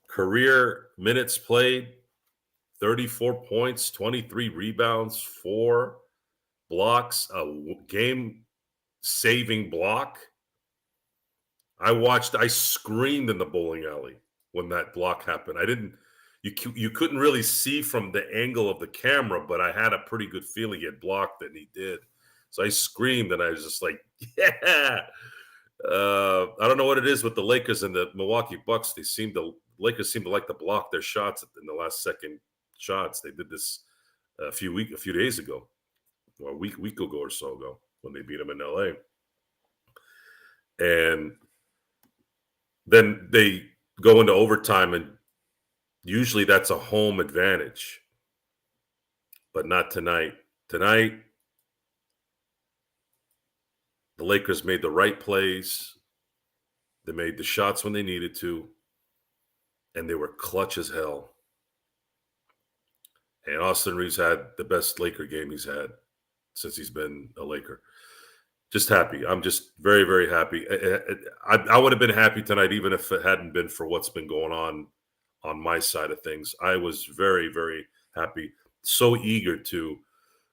career minutes played, 34 points, 23 rebounds, 4 blocks, a game-saving block. I screamed in the bowling alley when that block happened. You couldn't really see from the angle of the camera, but I had a pretty good feeling he had blocked it, and he did. So I screamed, and I was just like, yeah. I don't know what it is with the Lakers and the Milwaukee Bucks. Lakers seem to like to block their shots in the last second shots. They did this a few days ago, or a week ago or so ago when they beat them in LA. And then they go into overtime, and usually that's a home advantage, but not tonight. Tonight, the Lakers made the right plays. They made the shots when they needed to, and they were clutch as hell. And Austin Reeves had the best Laker game he's had since he's been a Laker. Just happy. I'm just very, very happy. I would have been happy tonight even if it hadn't been for what's been going on my side of things. I was very, very happy. So eager to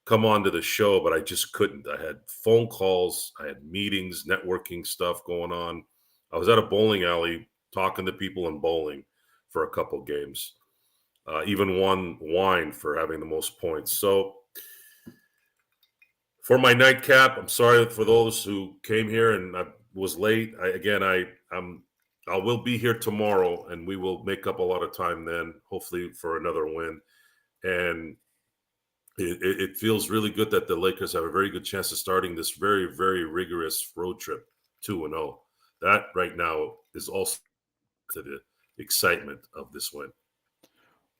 come on to the show, but I just couldn't. I had phone calls, I had meetings, networking stuff going on. I was at a bowling alley talking to people in bowling for a couple games. Even won wine for having the most points. So for my nightcap, I'm sorry for those who came here and I was late. I will be here tomorrow, and we will make up a lot of time then, hopefully for another win. And it feels really good that the Lakers have a very good chance of starting this very, very rigorous road trip 2-0. That right now is also to the excitement of this win.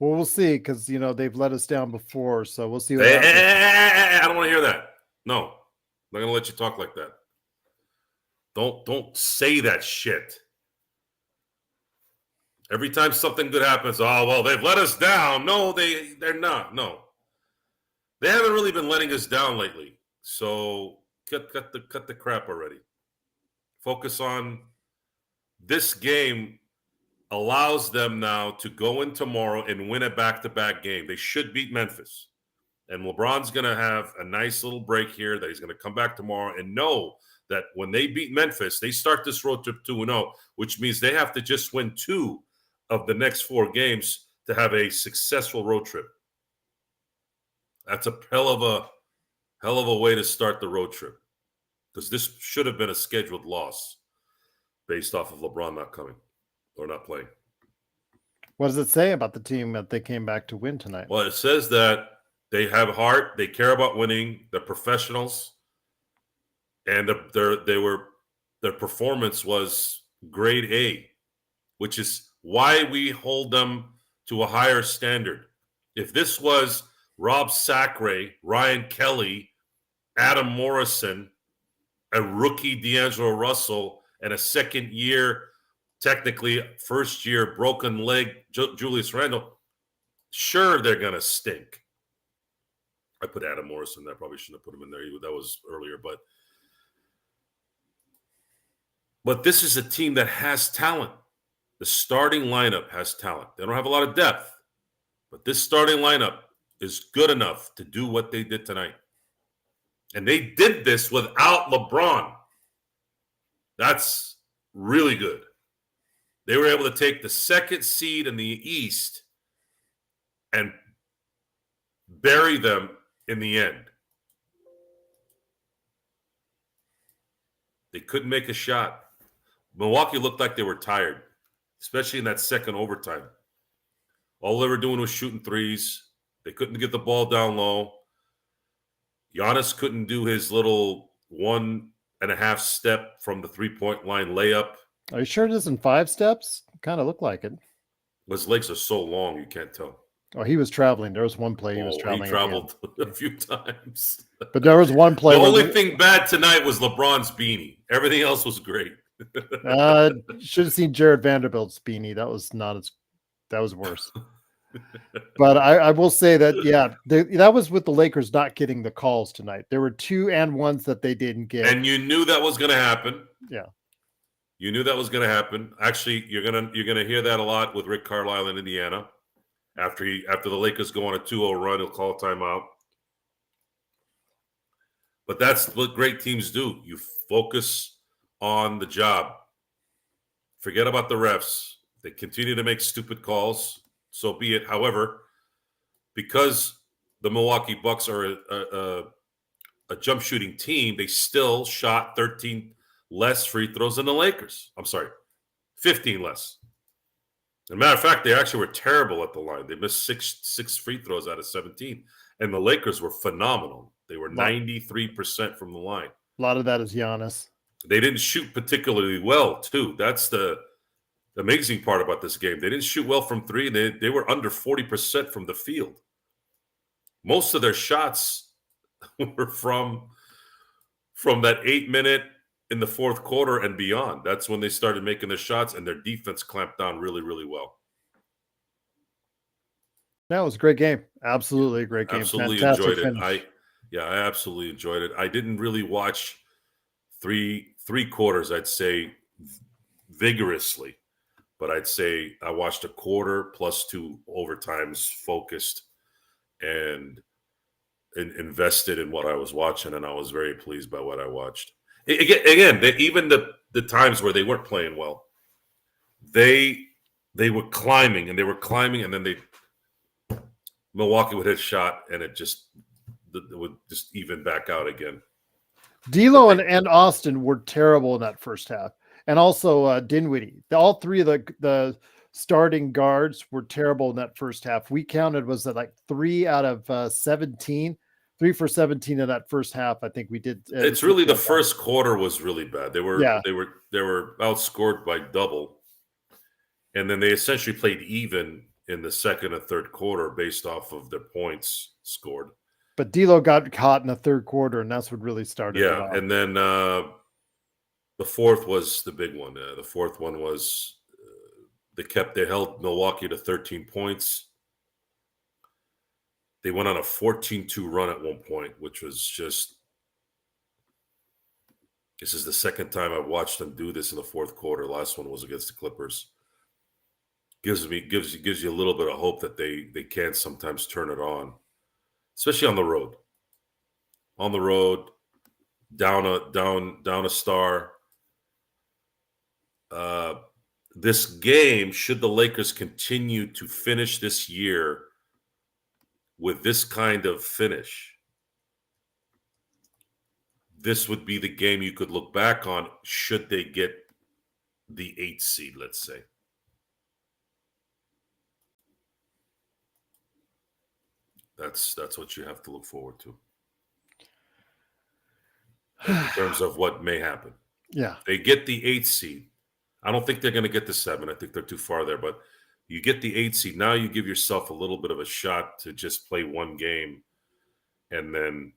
Well, we'll see because they've let us down before, so we'll see what Hey, happens. I don't want to hear that. No, I'm not gonna let you talk like that. Don't say that shit. Every time something good happens, oh well, they've let us down. No, they're not. No, they haven't really been letting us down lately. So cut the crap already. Focus on this game. Allows them now to go in tomorrow and win a back-to-back game. They should beat Memphis. And LeBron's going to have a nice little break here that he's going to come back tomorrow and know that when they beat Memphis, they start this road trip 2-0, which means they have to just win 2 of the next 4 games to have a successful road trip. That's a hell of a way to start the road trip, because this should have been a scheduled loss based off of LeBron not coming or not playing. What does it say about the team that they came back to win tonight? Well, it says that they have heart, they care about winning, they're professionals, and their performance was grade A, which is why we hold them to a higher standard. If this was Rob Sacre, Ryan Kelly, Adam Morrison, a rookie D'Angelo Russell, and a second year, technically first year broken leg Julius Randle, sure they're gonna stink. I put Adam Morrison. I probably shouldn't have put him in there. That was earlier, but this is a team that has talent. The starting lineup has talent. They don't have a lot of depth, but this starting lineup is good enough to do what they did tonight. And they did this without LeBron. That's really good. They were able to take the second seed in the East and bury them in the end. They couldn't make a shot. Milwaukee looked like they were tired, especially in that second overtime. All they were doing was shooting threes. They couldn't get the ball down low. Giannis couldn't do his little 1.5 step from the 3-point line layup. Are you sure it isn't 5 steps? Kind of look like it. His legs are so long, you can't tell. Oh, he was traveling. There was one play he was traveling. He traveled a few times. But there was one play. The only thing bad tonight was LeBron's beanie. Everything else was great. Should have seen Jared Vanderbilt's beanie. That was worse. But I will say that, yeah, that was with the Lakers not getting the calls tonight. There were 2 and 1s that they didn't get. And you knew that was going to happen. Yeah. You knew that was going to happen. Actually, you're gonna hear that a lot with Rick Carlisle in Indiana. After the Lakers go on a 2-0 run, he'll call a timeout. But that's what great teams do. You focus on the job. Forget about the refs. They continue to make stupid calls. So be it. However, because the Milwaukee Bucks are a jump shooting team, they still shot 13 less free throws than the Lakers. I'm sorry, 15 less. As a matter of fact, they actually were terrible at the line. They missed six free throws out of 17. And the Lakers were phenomenal. They were 93% from the line. A lot of that is Giannis. They didn't shoot particularly well, too. That's the amazing part about this game. They didn't shoot well from 3. They were under 40% from the field. Most of their shots were from that 8-minute in the fourth quarter and beyond. That's when they started making their shots, and their defense clamped down really, really well. That was a great game. Absolutely a great game. Absolutely Fantastic enjoyed it. finish. I absolutely enjoyed it. I didn't really watch three quarters, I'd say vigorously, but I'd say I watched a quarter plus 2 overtimes focused and invested in what I was watching, and I was very pleased by what I watched. Again, even the times where they weren't playing well, they were climbing and and then Milwaukee would hit a shot and it would just even back out again. D'Lo and Austin were terrible in that first half, and also Dinwiddie. All three of the starting guards were terrible in that first half. We counted, was that like 3 out of 17, 3 for 17 in that first half. I think we did. It's really the first quarter was really bad. They were outscored by double, and then they essentially played even in the second and third quarter based off of their points scored. But D'Lo got caught in the third quarter, and that's what really started it off. And then the fourth was the big one. The fourth one was they held Milwaukee to 13 points. They went on a 14-2 run at one point, which was just. This is the second time I've watched them do this in the fourth quarter. Last one was against the Clippers. Gives you a little bit of hope that they can sometimes turn it on, especially on the road. On the road, down a star. This game, should the Lakers continue to finish this year with this kind of finish, this would be the game you could look back on should they get the 8th seed, let's say. That's what you have to look forward to in terms of what may happen. Yeah. They get the 8th seed. I don't think they're going to get the 7. I think they're too far there, but you get the 8th seed. Now you give yourself a little bit of a shot to just play one game and then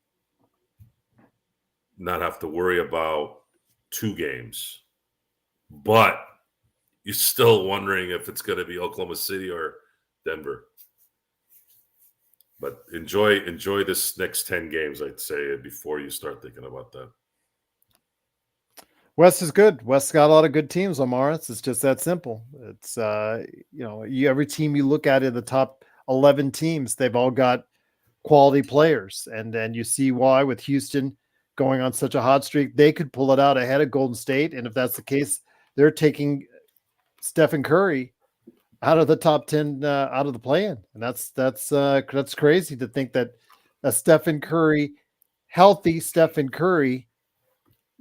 not have to worry about 2 games. But you're still wondering if it's going to be Oklahoma City or Denver. But enjoy this next 10 games, I'd say, before you start thinking about that. West is good. West's got a lot of good teams, Omar. It's just that simple. It's every team you look at in the top 11 teams, they've all got quality players, and then you see why with Houston going on such a hot streak, they could pull it out ahead of Golden State. And if that's the case, they're taking Stephen Curry out of the top 10, out of the play-in, and that's crazy to think that a healthy Stephen Curry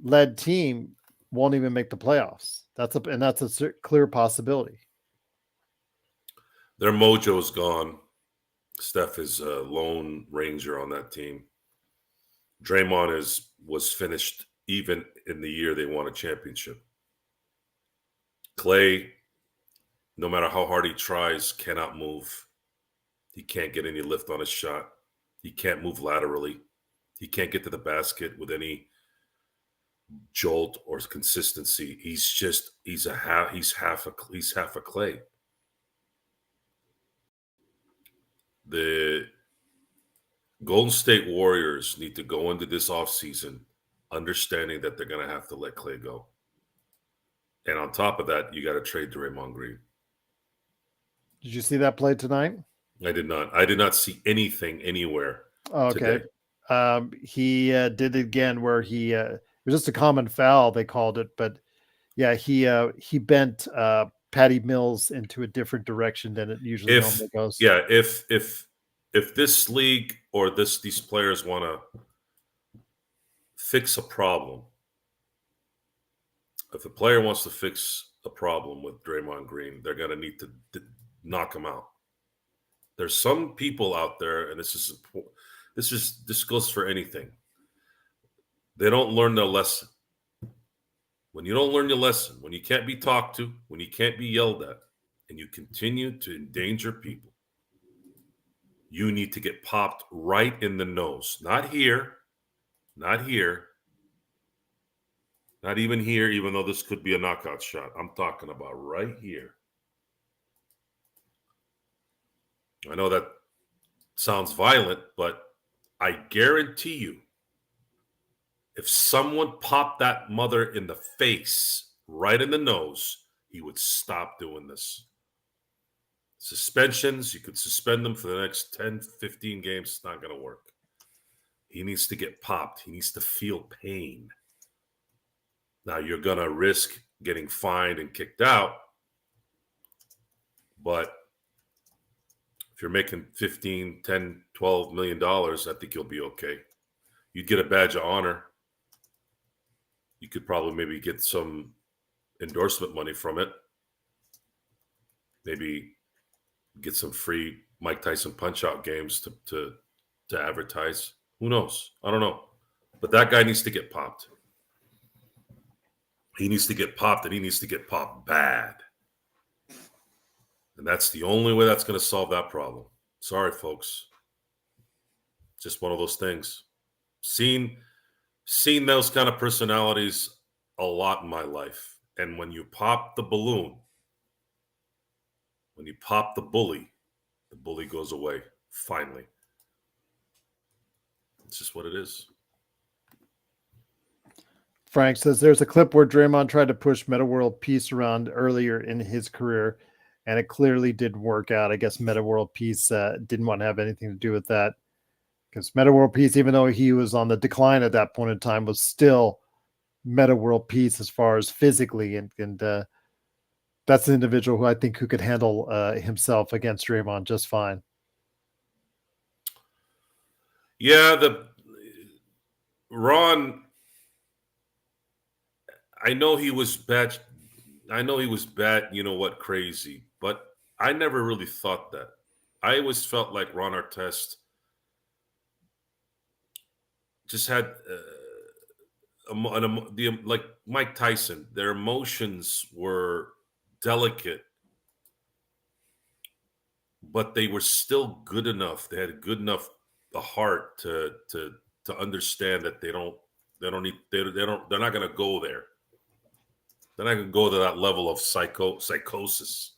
led team won't even make the playoffs. That's a clear possibility. Their mojo's gone. Steph is a lone ranger on that team. Draymond was finished even in the year they won a championship. Clay, no matter how hard he tries, cannot move. He can't get any lift on his shot. He can't move laterally. He can't get to the basket with any jolt or consistency. He's half a Clay. The Golden State Warriors need to go into this offseason understanding that they're going to have to let Clay go. And on top of that, you got to trade Draymond Green. Did you see that play tonight? I did not. I did not see anything anywhere. Okay. Today. He did it again where he it was just a common foul, they called it, but yeah, he bent Patty Mills into a different direction than it usually normally goes. Yeah, if this league or these players want to fix a problem, if a player wants to fix a problem with Draymond Green, they're going to need to knock him out. There's some people out there, and this goes for anything. They don't learn their lesson. When you don't learn your lesson, when you can't be talked to, when you can't be yelled at, and you continue to endanger people, you need to get popped right in the nose. Not here, not here, not even here, even though this could be a knockout shot. I'm talking about right here. I know that sounds violent, but I guarantee you, If someone popped that mother in the face, right in the nose, he would stop doing this. Suspensions, you could suspend them for the next 10, 15 games. It's not going to work. He needs to get popped. He needs to feel pain. Now, you're going to risk getting fined and kicked out. But if you're making 15, 10, 12 million dollars, I think you'll be okay. You'd get a badge of honor. You could probably maybe get some endorsement money from it. Maybe get some free Mike Tyson Punch-Out games to advertise. Who knows? I don't know. But that guy needs to get popped. He needs to get popped, and he needs to get popped bad. And that's the only way that's going to solve that problem. Sorry, folks. Just one of those things. Seen those kind of personalities a lot in my life. And when you pop the balloon, when you pop the bully goes away, finally. It's just what it is. Frank says there's a clip where Draymond tried to push Meta World Peace around earlier in his career, and it clearly didn't work out. I guess Meta World Peace didn't want to have anything to do with that, because Meta World Peace, even though he was on the decline at that point in time, was still Meta World Peace as far as physically, and that's an individual who I think who could handle himself against Draymond just fine. Yeah, Ron, I know he was bad. You know what, crazy, but I never really thought that. I always felt like Ron Artest just had like Mike Tyson. Their emotions were delicate, but they were still good enough. They had good enough a heart to understand that they're not going to go there. They're not going to go to that level of psychosis.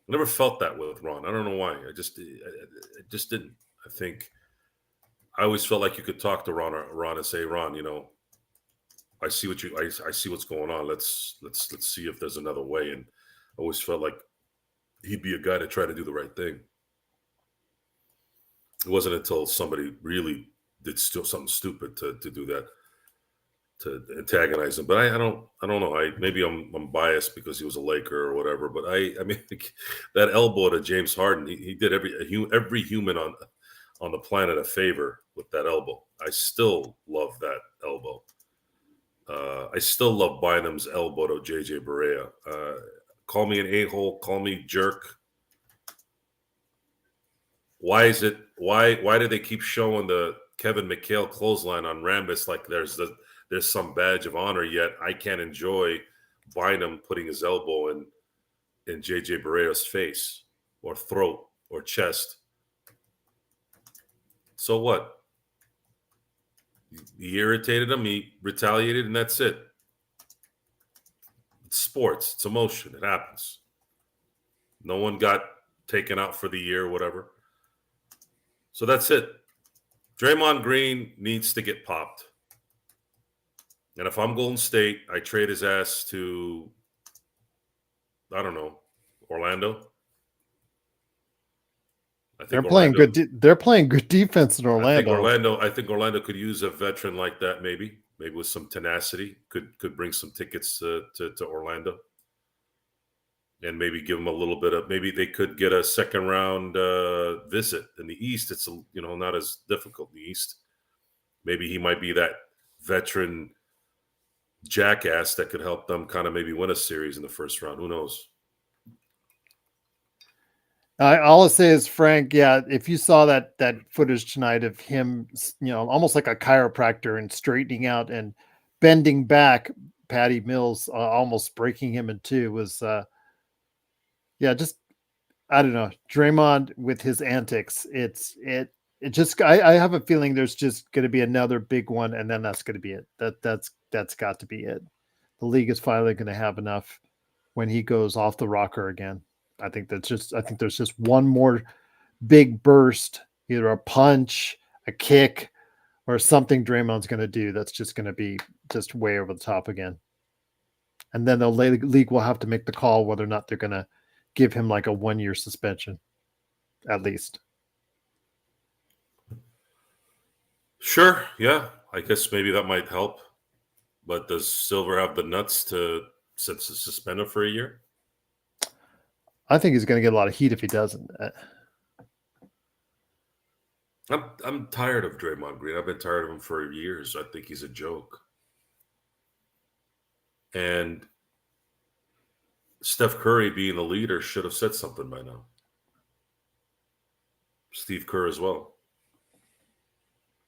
I never felt that with Ron. I don't know why. I just didn't. I think I always felt like you could talk to Ron and say, Ron, you know, I see what's going on. Let's see if there's another way. And I always felt like he'd be a guy to try to do the right thing. It wasn't until somebody really did something stupid to do that, to antagonize him. But I don't know. Maybe I'm biased because he was a Laker or whatever. But I mean, that elbow to James Harden, he did every human on the planet a favor with that elbow. I still love that elbow. I still love Bynum's elbow to JJ Barea. Call me an a-hole, call me jerk. Why do they keep showing the Kevin McHale clothesline on Rambis like there's some badge of honor, yet I can't enjoy Bynum putting his elbow in JJ Barea's face or throat or chest? So what? He irritated him, he retaliated, and that's it. It's sports, it's emotion, it happens. No one got taken out for the year or whatever. So that's it. Draymond Green needs to get popped. And if I'm Golden State, I trade his ass to, I don't know, Orlando. They're playing good defense in Orlando. I think Orlando could use a veteran like that, maybe with some tenacity. Could bring some tickets to Orlando, and maybe give them a little bit of. Maybe they could get a second round visit in the East. It's not as difficult in the East. Maybe he might be that veteran jackass that could help them kind of maybe win a series in the first round. Who knows? All I'll say is, Frank, yeah, if you saw that footage tonight of him, almost like a chiropractor and straightening out and bending back Patty Mills, almost breaking him in two, was, just, I don't know, Draymond with his antics. I have a feeling there's just going to be another big one, and then that's going to be it. That's got to be it. The league is finally going to have enough when he goes off the rocker again. I think there's just one more big burst, either a punch, a kick, or something Draymond's going to do that's just going to be just way over the top again. And then the league will have to make the call whether or not they're going to give him like a 1-year suspension, at least. Sure, yeah. I guess maybe that might help. But does Silver have the nuts to suspend him for a year? I think he's going to get a lot of heat if he doesn't. I'm tired of Draymond Green. I've been tired of him for years. I think he's a joke. And Steph Curry, being the leader, should have said something by now. Steve Kerr as well.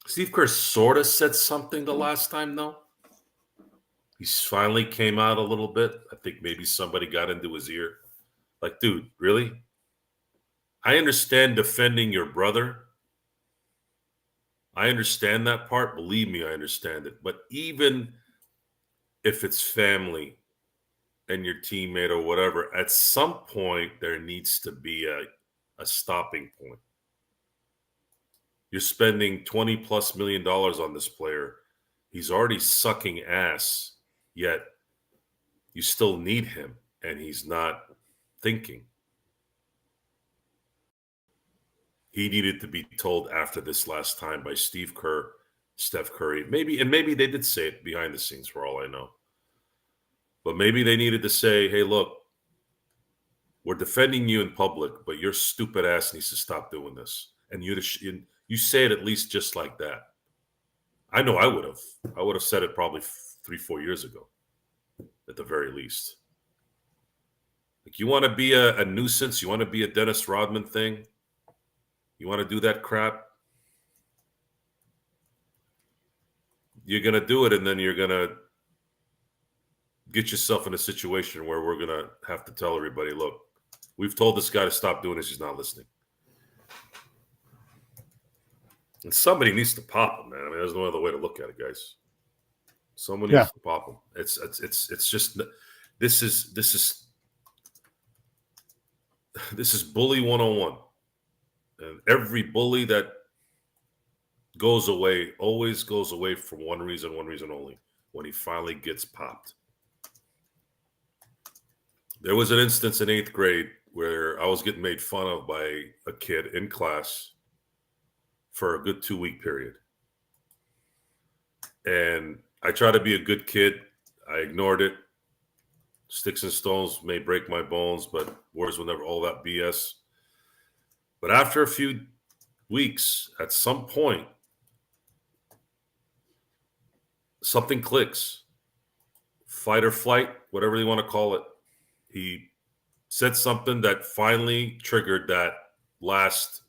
Steve Kerr sort of said something the last time, though. He finally came out a little bit. I think maybe somebody got into his ear. Like, dude, really? I understand defending your brother. I understand that part. Believe me, I understand it. But even if it's family and your teammate or whatever, at some point there needs to be a stopping point. You're spending $20+ million on this player. He's already sucking ass, yet you still need him, and he's not thinking. He needed to be told after this last time by Steve Kerr, Steph Curry. Maybe they did say it behind the scenes for all I know. But maybe they needed to say, hey, look, we're defending you in public, but your stupid ass needs to stop doing this. And you say it at least just like that. I know I would have. I would have said it probably 3-4 years ago, at the very least. Like, you want to be a nuisance? You want to be a Dennis Rodman thing? You want to do that crap? You're going to do it, and then you're going to get yourself in a situation where we're going to have to tell everybody, look, we've told this guy to stop doing this. He's not listening. And somebody needs to pop him, man. I mean, there's no other way to look at it, guys. Someone needs to pop him. It's just this is bully 101. And every bully that goes away always goes away for one reason only: when he finally gets popped. There was an instance in 8th grade where I was getting made fun of by a kid in class for a good 2-week period. And I tried to be a good kid. I ignored it. Sticks and stones may break my bones, but words will never, all that BS. But after a few weeks, at some point, something clicks. Fight or flight, whatever you want to call it. He said something that finally triggered that last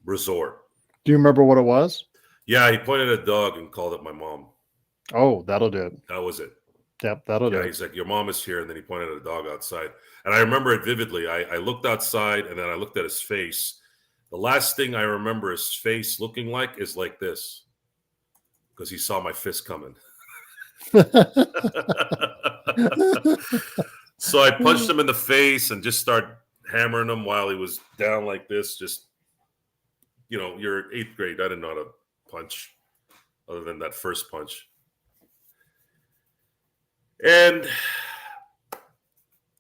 resort. Do you remember what it was? Yeah, he pointed at a dog and called it my mom. Oh, that'll do it. That was it. Yep, that'll do it. He's like, your mom is here. And then he pointed at a dog outside. And I remember it vividly. I looked outside, and then I looked at his face. The last thing I remember his face looking like is like this, because he saw my fist coming. So I punched him in the face and just started hammering him while he was down like this. Just, you're 8th grade. I didn't know how to punch other than that first punch. And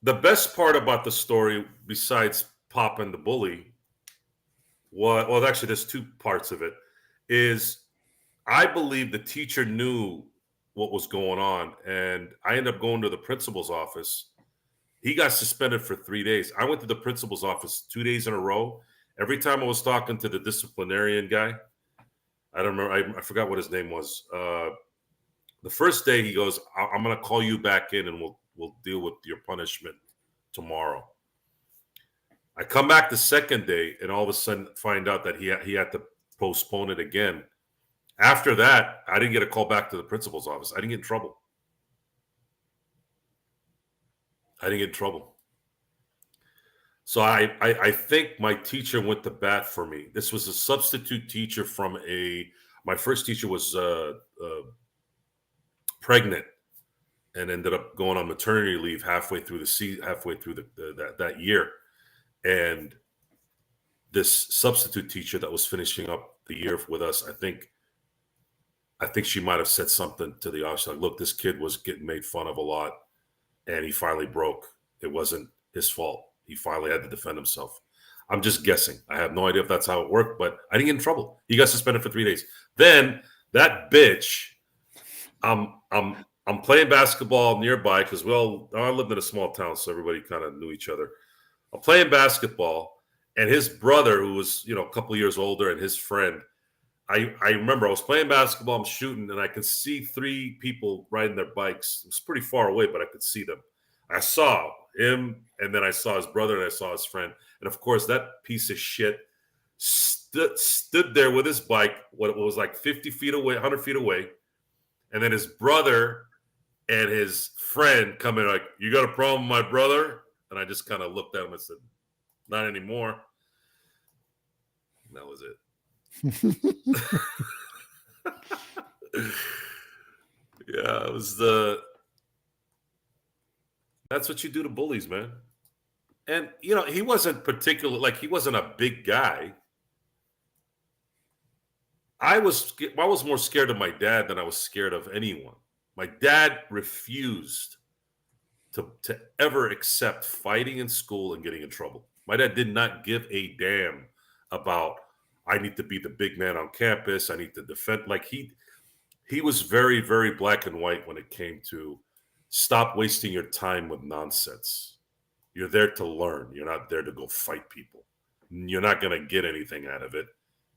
the best part about the story, besides popping the bully, well, actually, there's 2 parts of it, is I believe the teacher knew what was going on, and I ended up going to the principal's office. He got suspended for 3 days. I went to the principal's office 2 days in a row. Every time I was talking to the disciplinarian guy, I don't remember, I forgot what his name was. The first day he goes, I'm going to call you back in and we'll deal with your punishment tomorrow. I come back the second day and all of a sudden find out that he had to postpone it again. After that, I didn't get a call back to the principal's office. I didn't get in trouble. So I think my teacher went to bat for me. This was a substitute teacher from my first teacher was pregnant and ended up going on maternity leave halfway through that year. And this substitute teacher that was finishing up the year with us, I think she might have said something to the officer like, look, this kid was getting made fun of a lot, and he finally broke. It wasn't his fault. He finally had to defend himself. I'm just guessing. I have no idea if that's how it worked, but I didn't get in trouble. He got suspended for 3 days. Then that bitch, I'm playing basketball nearby because I lived in a small town, so everybody kind of knew each other. I'm playing basketball, and his brother, who was a couple years older, and his friend, I remember I was playing basketball, I'm shooting, and I could see 3 people riding their bikes. It was pretty far away, but I could see them. I saw him, and then I saw his brother, and I saw his friend. And of course, that piece of shit stood there with his bike, what was like 50 feet away, 100 feet away. And then his brother and his friend come in like, you got a problem with my brother? And I just kind of looked at him and said, not anymore. And that was it. Yeah, it was that's what you do to bullies, man. And, he wasn't he wasn't a big guy. I was more scared of my dad than I was scared of anyone. My dad refused to ever accept fighting in school and getting in trouble. My dad did not give a damn about, I need to be the big man on campus. I need to defend. Like he was very, very black and white when it came to stop wasting your time with nonsense. You're there to learn. You're not there to go fight people. You're not going to get anything out of it.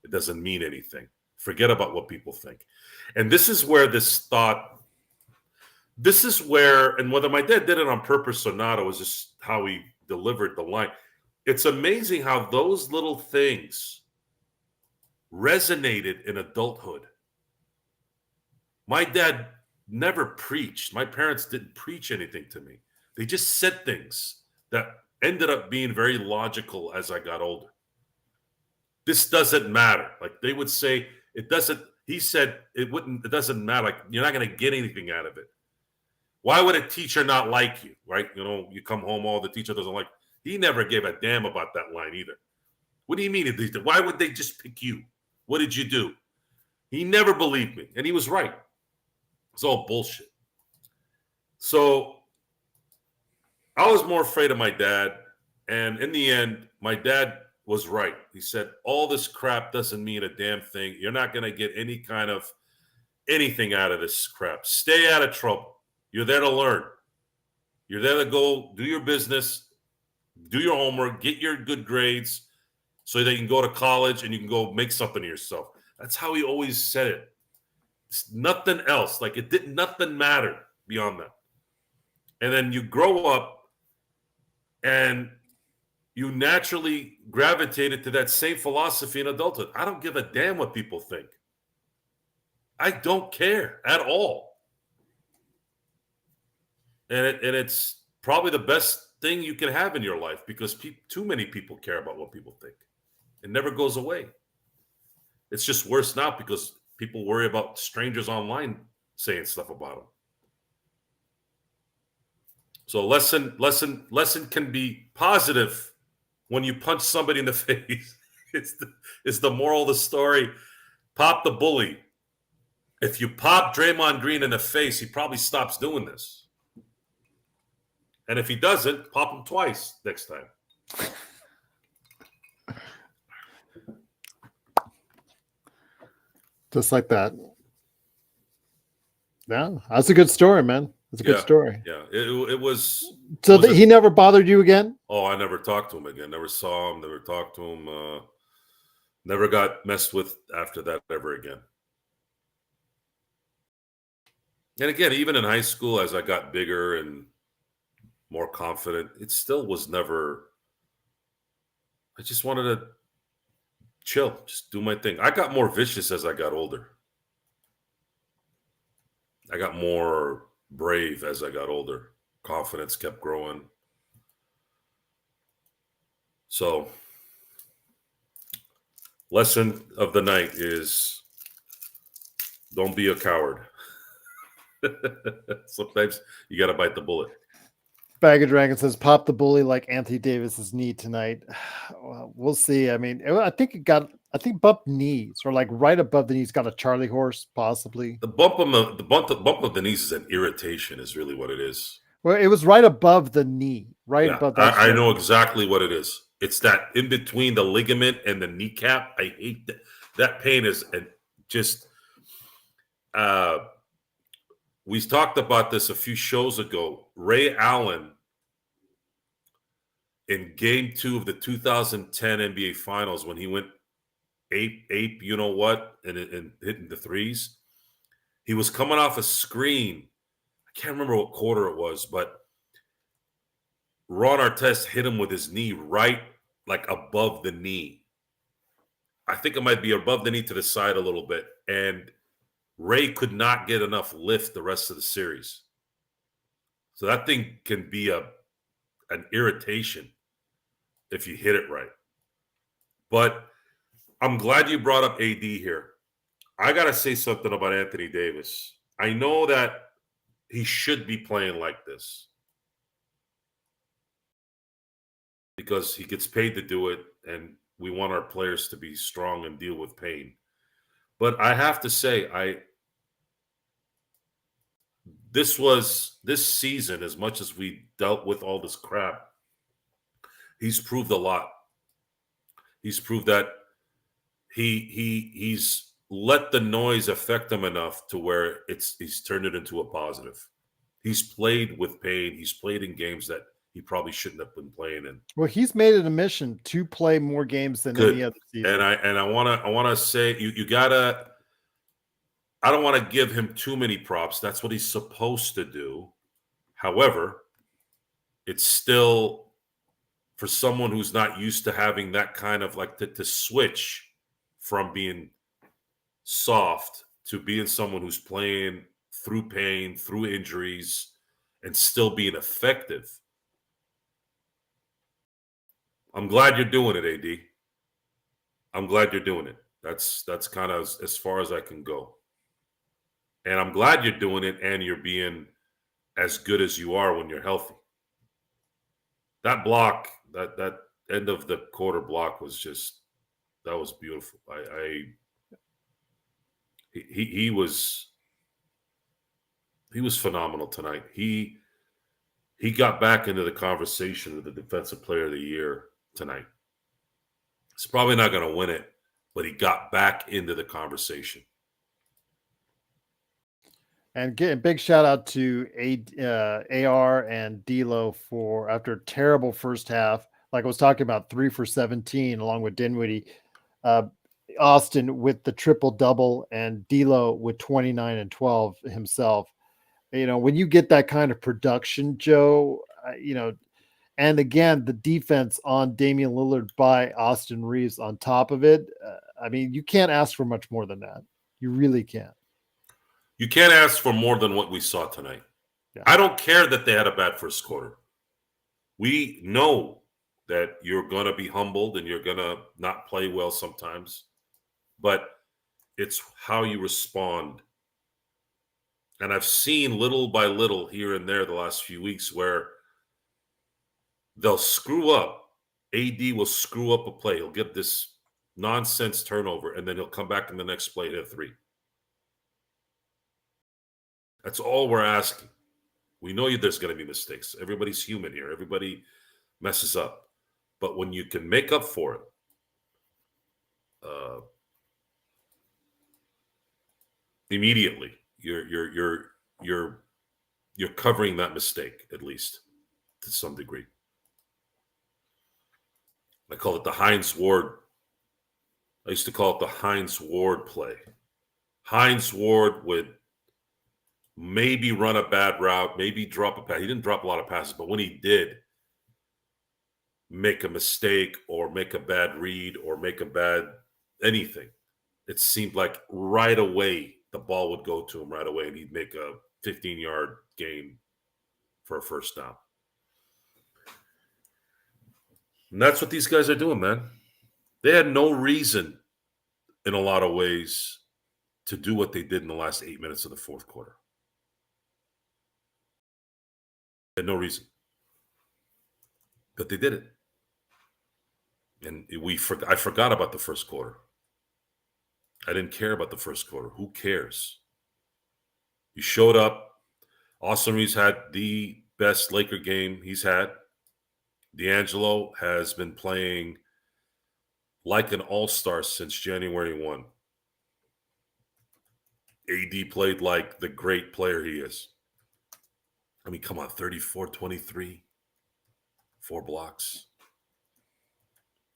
It doesn't mean anything. Forget about what people think. And this is where and whether my dad did it on purpose or not, it was just how he delivered the line. It's amazing how those little things resonated in adulthood. My dad never preached. My parents didn't preach anything to me. They just said things that ended up being very logical as I got older. This doesn't matter. Like they would say, it doesn't. He said it doesn't matter. Like you're not going to get anything out of it. Why would a teacher not like you, right? You come home, the teacher doesn't like. He never gave a damn about that line either. What do you mean? Why would they just pick you? What did you do? He never believed me, and he was right. It's all bullshit. So I was more afraid of my dad, and in the end, my dad was right. He said, all this crap doesn't mean a damn thing. You're not going to get any kind of anything out of this crap. Stay out of trouble. You're there to learn. You're there to go do your business, do your homework, get your good grades so that you can go to college and you can go make something of yourself. That's how he always said it. It's nothing else. Like nothing mattered beyond that. And then you grow up and you naturally gravitated to that same philosophy in adulthood. I don't give a damn what people think. I don't care at all. And it's probably the best thing you can have in your life because too many people care about what people think. It never goes away. It's just worse now because people worry about strangers online saying stuff about them. So lesson can be positive when you punch somebody in the face. It's the moral of the story. Pop the bully. If you pop Draymond Green in the face, he probably stops doing this. And if he doesn't, pop him twice next time. Just like that. Yeah, that's a good story, man. That's a good story. Yeah, it was. So he never bothered you again? Oh, I never talked to him again. Never saw him. Never talked to him. Never got messed with after that ever again. And again, even in high school, as I got bigger and more confident, it still was never. I just wanted to chill, just do my thing. I got more vicious as I got older. I got more brave as I got older. Confidence kept growing. So, lesson of the night is don't be a coward. Sometimes you got to bite the bullet. Bag of Dragon says, "Pop the bully like Anthony Davis's knee tonight." Well, we'll see. I mean, I think I think bump knees or like right above the knees. Got a Charlie horse, possibly. The bump of the knees is an irritation, is really what it is. Well, it was right above the knee, right Yeah, above that I shoulder. know exactly what it is. It's that in between the ligament and the kneecap. I hate that. That pain is just. Uh, we talked about this a few shows ago. Ray Allen in Game 2 of the 2010 NBA Finals when he went ape, you know what, and hitting the threes. He was coming off a screen. I can't remember what quarter it was, but Ron Artest hit him with his knee right like above the knee. I think it might be above the knee to the side a little bit. And Ray could not get enough lift the rest of the series. So that thing can be an irritation if you hit it right. But I'm glad you brought up AD here. I got to say something about Anthony Davis. I know that he should be playing like this because he gets paid to do it, and we want our players to be strong and deal with pain. But I have to say, this season, as much as we dealt with all this crap, he's proved a lot. He's proved that he's let the noise affect him enough to where he's turned it into a positive. He's played with pain. He's played in games that he probably shouldn't have been playing in. Well, he's made it a mission to play more games than any Good. other season. And I wanna say you gotta. I don't want to give him too many props. That's what he's supposed to do. However, it's still for someone who's not used to having that kind of like to switch from being soft to being someone who's playing through pain, through injuries, and still being effective. I'm glad you're doing it, AD. I'm glad you're doing it. That's kind of as far as I can go. And I'm glad you're doing it and you're being as good as you are when you're healthy. That block, that end of the quarter block was just that was beautiful. He was phenomenal tonight. He got back into the conversation of the defensive player of the year tonight. He's probably not going to win it, but he got back into the conversation. And get a big shout out to AR and D'Lo for after a terrible first half. Like I was talking about, 3 for 17 along with Dinwiddie. Austin with the triple double and D'Lo with 29 and 12 himself. You know, when you get that kind of production, Joe, and again, the defense on Damian Lillard by Austin Reeves on top of it. I mean, you can't ask for much more than that. You really can't. You can't ask for more than what we saw tonight. Yeah. I don't care that they had a bad first quarter. We know that you're going to be humbled and you're going to not play well sometimes, but it's how you respond. And I've seen little by little here and there the last few weeks where they'll screw up. AD will screw up a play. He'll get this nonsense turnover, and then he'll come back in the next play and hit a three. That's all we're asking. We know there's going to be mistakes. Everybody's human here. Everybody messes up. But when you can make up for it, immediately, you're covering that mistake, at least to some degree. I call it the Hines Ward. I used to call it the Hines Ward play. Hines Ward would maybe run a bad route, maybe drop a pass. He didn't drop a lot of passes, but when he did make a mistake or make a bad read or make a bad anything, it seemed like right away the ball would go to him right away and he'd make a 15-yard gain for a first down. And that's what these guys are doing, man. They had no reason in a lot of ways to do what they did in the last 8 minutes of the fourth quarter. They had no reason. But they did it. And I forgot about the first quarter. I didn't care about the first quarter. Who cares? You showed up. Austin Reeves had the best Laker game he's had. D'Angelo has been playing like an all-star since January 1. AD played like the great player he is. I mean, come on, 34, 23, 4 blocks.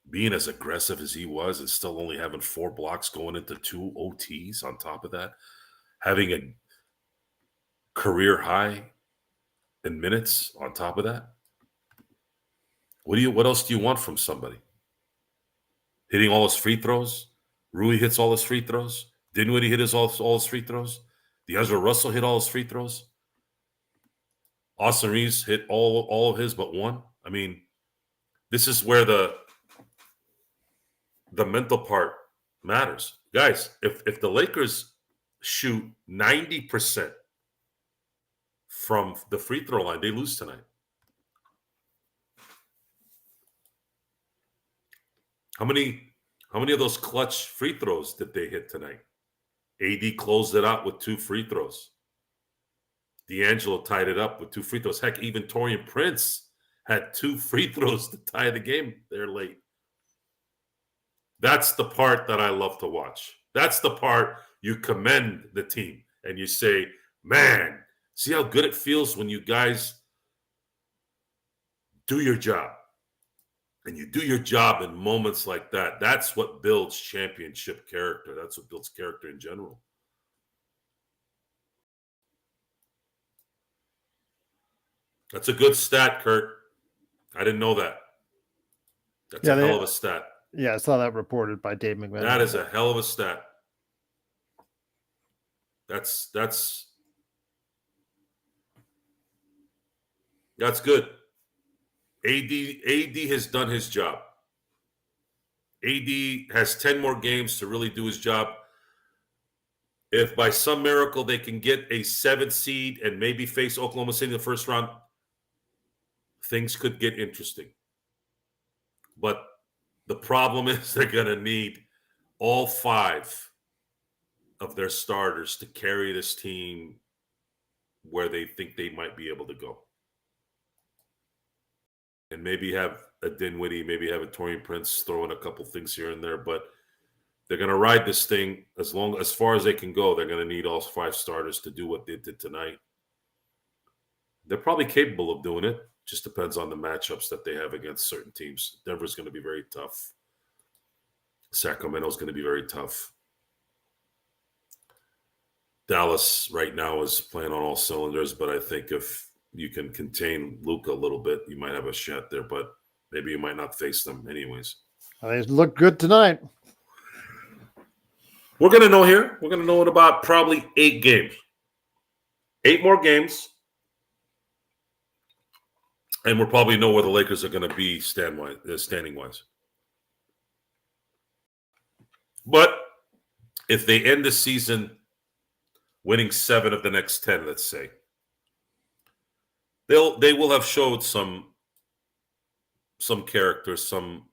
Being as aggressive as he was and still only having 4 blocks going into 2 OTs on top of that. Having a career high in minutes on top of that. What else do you want from somebody? Hitting all his free throws? Rui hits all his free throws? Dinwiddie hit all his free throws? D'Angelo Russell hit all his free throws? Austin Reeves hit all of his but one? I mean, this is where the mental part matters. Guys, if the Lakers shoot 90% from the free throw line, they lose tonight. How many of those clutch free throws did they hit tonight? AD closed it out with 2 free throws. D'Angelo tied it up with 2 free throws. Heck, even Taurean Prince had 2 free throws to tie the game there late. That's the part that I love to watch. That's the part you commend the team and you say, man, see how good it feels when you guys do your job. And you do your job in moments like that. That's what builds championship character. That's what builds character in general. That's a good stat, Kurt. I didn't know that. That's a hell of a stat. Yeah, I saw that reported by Dave McMahon. That is a hell of a stat. That's good. AD has done his job. AD has 10 more games to really do his job. If by some miracle they can get a 7th seed and maybe face Oklahoma City in the first round, things could get interesting. But the problem is they're going to need all 5 of their starters to carry this team where they think they might be able to go. And maybe have a Dinwiddie, maybe have a Taurean Prince throwing a couple things here and there, but they're going to ride this thing as far as they can go. They're going to need all 5 starters to do what they did tonight. They're probably capable of doing it. Just depends on the matchups that they have against certain teams. Denver's going to be very tough. Sacramento's going to be very tough. Dallas right now is playing on all cylinders, but I think if you can contain Luka a little bit, you might have a shot there, but maybe you might not face them anyways. They look good tonight. We're going to know here. We're going to know in about probably 8 games. 8 more games. And we'll probably know where the Lakers are going to be standing-wise. But if they end the season winning 7 of the next 10, let's say, they will have showed some character, some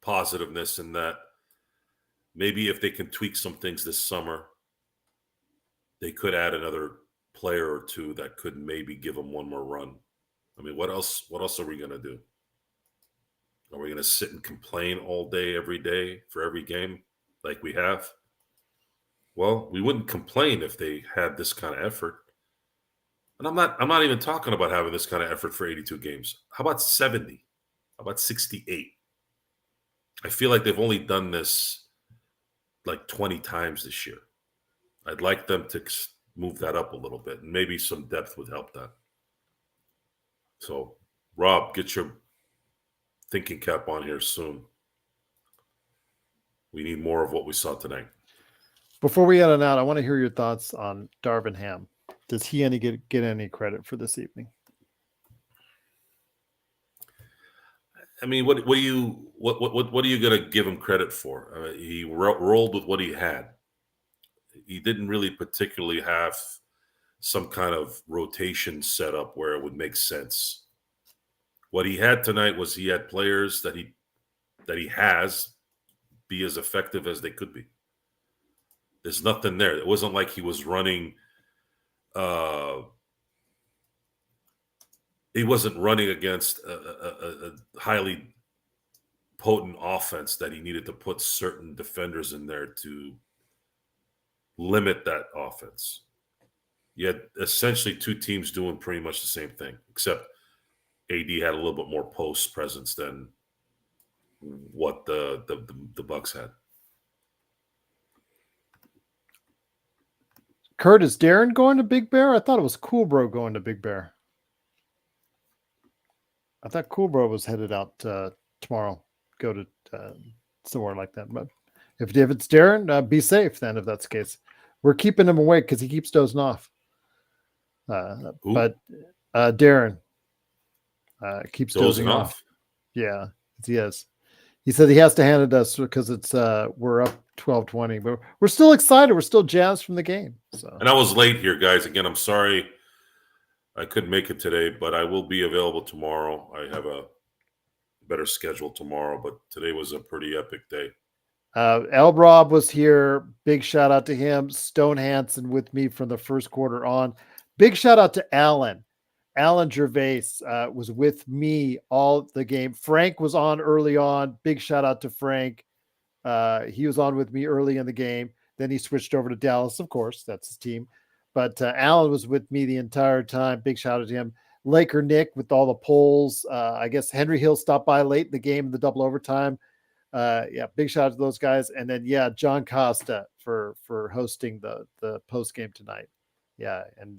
positiveness in that. Maybe if they can tweak some things this summer, they could add another player or 2 that could maybe give them one more run. I mean, what else are we going to do? Are we going to sit and complain all day, every day, for every game like we have? Well, we wouldn't complain if they had this kind of effort. And I'm not even talking about having this kind of effort for 82 games. How about 70? How about 68? I feel like they've only done this like 20 times this year. I'd like them to move that up a little bit, and maybe some depth would help that. So, Rob, get your thinking cap on here soon. We need more of what we saw tonight. Before we head on out, I want to hear your thoughts on Darvin Ham. Does he get any credit for this evening? I mean, what are you going to give him credit for? He rolled with what he had. He didn't really particularly have some kind of rotation set up where it would make sense. What he had tonight was he had players that he has be as effective as they could be. There's nothing there. It wasn't like he was running. He wasn't running against a highly potent offense that he needed to put certain defenders in there to limit that offense. You had essentially two teams doing pretty much the same thing, except AD had a little bit more post presence than what the Bucks had. Kurt, is Darren going to Big Bear? I thought it was Cool Bro going to Big Bear. I thought Cool Bro was headed out tomorrow. Go to somewhere like that. But if it's Darren, be safe then if that's the case. We're keeping him awake because he keeps dozing off. But Darren keeps dozing off. Yeah, he is. He said he has to hand it us because it's we're up 12-20, but we're still excited. We're still jazzed from the game. So. And I was late here, guys. Again, I'm sorry I couldn't make it today, but I will be available tomorrow. I have a better schedule tomorrow, but today was a pretty epic day. El Rob was here. Big shout out to him. Stone Hansen with me from the first quarter on. Big shout out to Alan. Alan Gervais was with me all the game. Frank was on early on. Big shout out to Frank. He was on with me early in the game. Then he switched over to Dallas, of course. That's his team. But Alan was with me the entire time. Big shout out to him. Laker Nick with all the polls. I guess Henry Hill stopped by late in the game in the double overtime. Big shout out to those guys. And then, John Costa for hosting the post game tonight. Yeah. And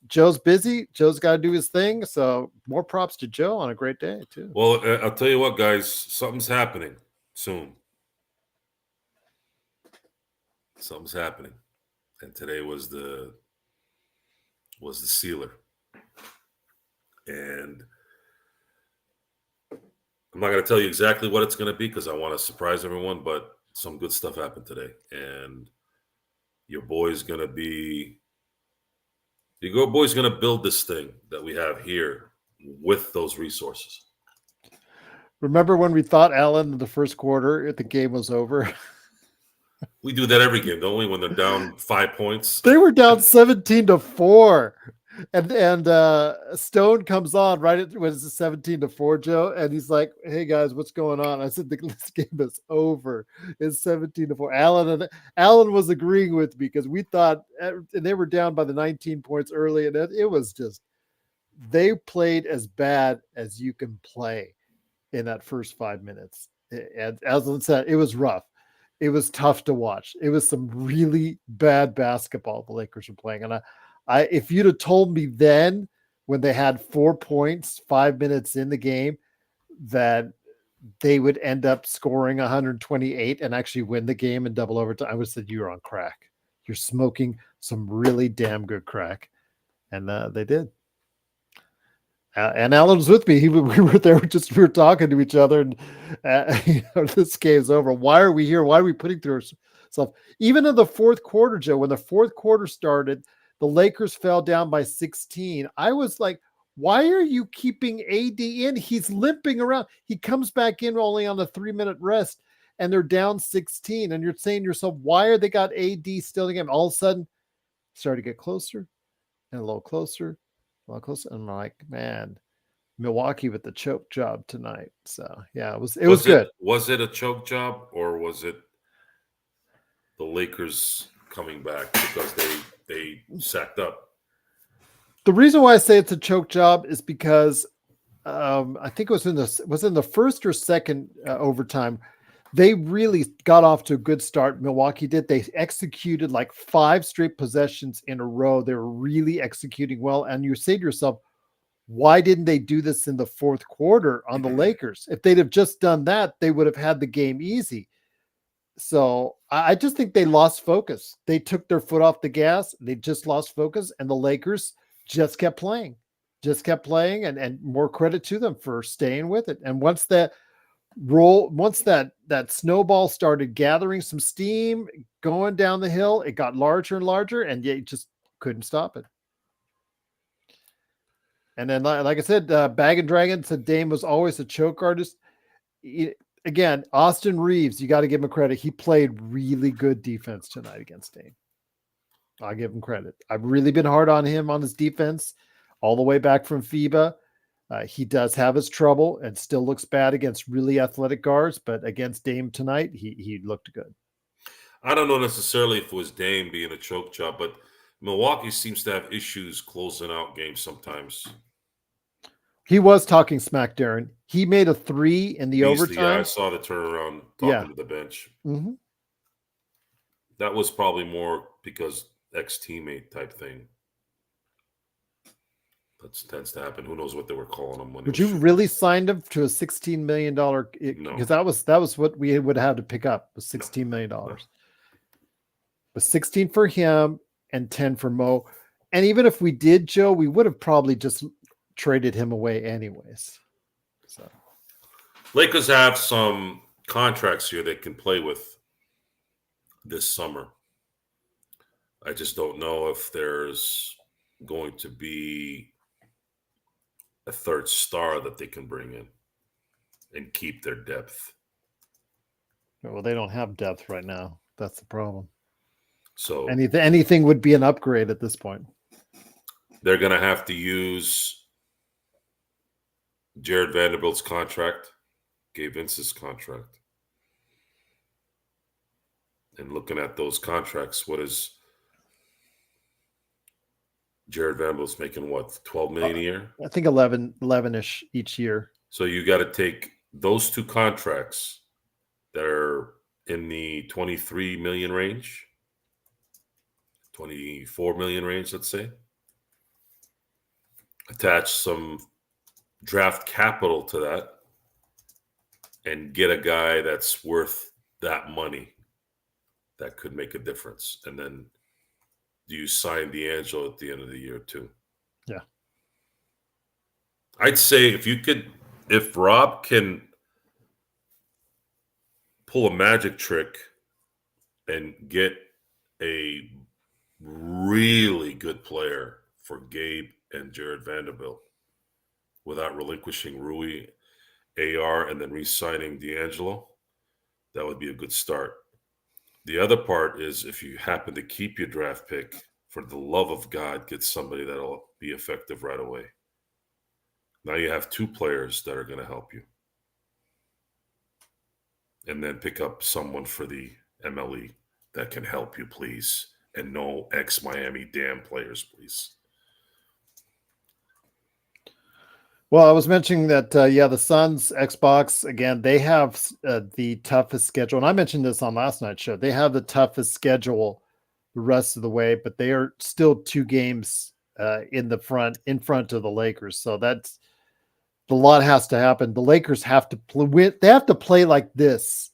Joe's busy. Joe's got to do his thing. So more props to Joe on a great day too. Well, I'll tell you what, guys, something's happening soon. Something's happening. And today was the sealer. And I'm not going to tell you exactly what it's going to be because I want to surprise everyone, but some good stuff happened today. And your boy's going to build this thing that we have here with those resources. Remember when we thought, Alan, in the first quarter, the game was over? We do that every game, don't we? When they're down 5 points. They were down 17-4. And Stone comes on right when it's 17-4, Joe, and he's like, "Hey guys, what's going on?" I said, "This game is over. It's 17-4." Alan was agreeing with me because we thought, and they were down by the 19 points early, and it was just they played as bad as you can play in that first 5 minutes. And as I said, it was rough. It was tough to watch. It was some really bad basketball the Lakers were playing, and if you'd have told me then when they had 4 points, 5 minutes in the game, that they would end up scoring 128 and actually win the game in double overtime, I would have said you're on crack. You're smoking some really damn good crack. And they did. And Alan was with me. We were there, we were talking to each other, and this game's over. Why are we here? Why are we putting through ourselves? Even in the fourth quarter, Joe, when the fourth quarter started, the Lakers fell down by 16. I was like, why are you keeping AD in? He's limping around. He comes back in only on a 3-minute rest, and they're down 16. And you're saying to yourself, why are they got AD still in the game? All of a sudden, started to get closer and a little closer, a little closer. And I'm like, man, Milwaukee with the choke job tonight. So, yeah, it was good. Was it a choke job, or was it the Lakers coming back because they sacked up? The reason why I say it's a choke job is because I think it was in the first or second overtime. They really got off to a good start. Milwaukee did. They executed like 5 straight possessions in a row. They were really executing well. And you say to yourself, why didn't they do this in the fourth quarter on the Lakers? If they'd have just done that, they would have had the game easy. So I just think they lost focus. They took their foot off the gas. They just lost focus, and the Lakers just kept playing, and more credit to them for staying with it. And once that snowball started gathering some steam, going down the hill, it got larger and larger, and you just couldn't stop it. And then, like I said, Bag and Dragon said Dame was always a choke artist. Again, Austin Reeves, you got to give him credit. He played really good defense tonight against Dame. I'll give him credit. I've really been hard on him on his defense all the way back from FIBA. He does have his trouble and still looks bad against really athletic guards, but against Dame tonight, he looked good. I don't know necessarily if it was Dame being a choke job, but Milwaukee seems to have issues closing out games sometimes. He was talking smack, Darren. He made a 3 in the Beasley, yeah, I overtime. saw the turnaround talking to the bench. Mm-hmm. That was probably more because ex-teammate type thing. That tends to happen. Who knows what they were calling him when Would you really sign him to a $16 million? Because that was what we would have to pick up, was $16 million. But 16 for him and 10 for Mo. And even if we did, Joe, we would have probably just traded him away anyways. So Lakers have some contracts here they can play with this summer. I just don't know if there's going to be a third star that they can bring in and keep their depth. Well, they don't have depth right now. That's the problem. So anything would be an upgrade at this point. They're going to have to use Jared Vanderbilt's contract, Gabe Vince's contract. And looking at those contracts, what is Jared Vanderbilt's making? What, $12 million a year? I think 11-ish each year. So you got to take those two contracts that are in the 23 million range, 24 million range, let's say. Attach some draft capital to that and get a guy that's worth that money that could make a difference. And then do you sign D'Angelo at the end of the year too? Yeah. I'd say if Rob can pull a magic trick and get a really good player for Gabe and Jared Vanderbilt without relinquishing Rui, AR, and then re-signing D'Angelo, that would be a good start. The other part is if you happen to keep your draft pick, for the love of God, get somebody that'll be effective right away. Now you have two players that are going to help you. And then pick up someone for the MLE that can help you, please. And no ex-Miami damn players, please. Well, I was mentioning that, the Suns, Xbox, again, they have the toughest schedule. And I mentioned this on last night's show. They have the toughest schedule the rest of the way, but they are still 2 games in front of the Lakers. So that's a lot has to happen. The Lakers have to play. They have to play like this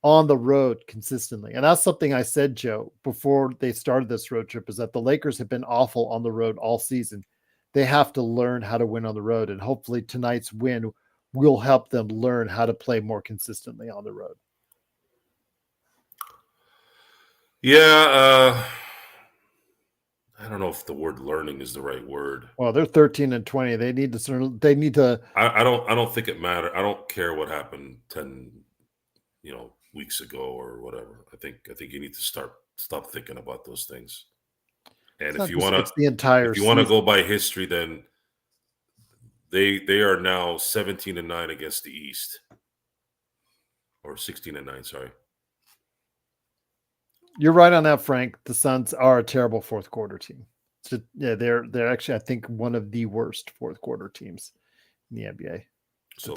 on the road consistently. And that's something I said, Joe, before they started this road trip, is that the Lakers have been awful on the road all season. They have to learn how to win on the road. And hopefully tonight's win will help them learn how to play more consistently on the road. Yeah. I don't know if the word learning is the right word. Well, they're 13-20. They need to. I don't think it matters. I don't care what happened 10, weeks ago or whatever. I think you need to stop thinking about those things. And if you want to go by history, then they are now 17-9 against the East, or 16-9. Sorry. You're right on that, Frank. The Suns are a terrible fourth quarter team. So, yeah, they're actually, I think, one of the worst fourth quarter teams in the NBA. So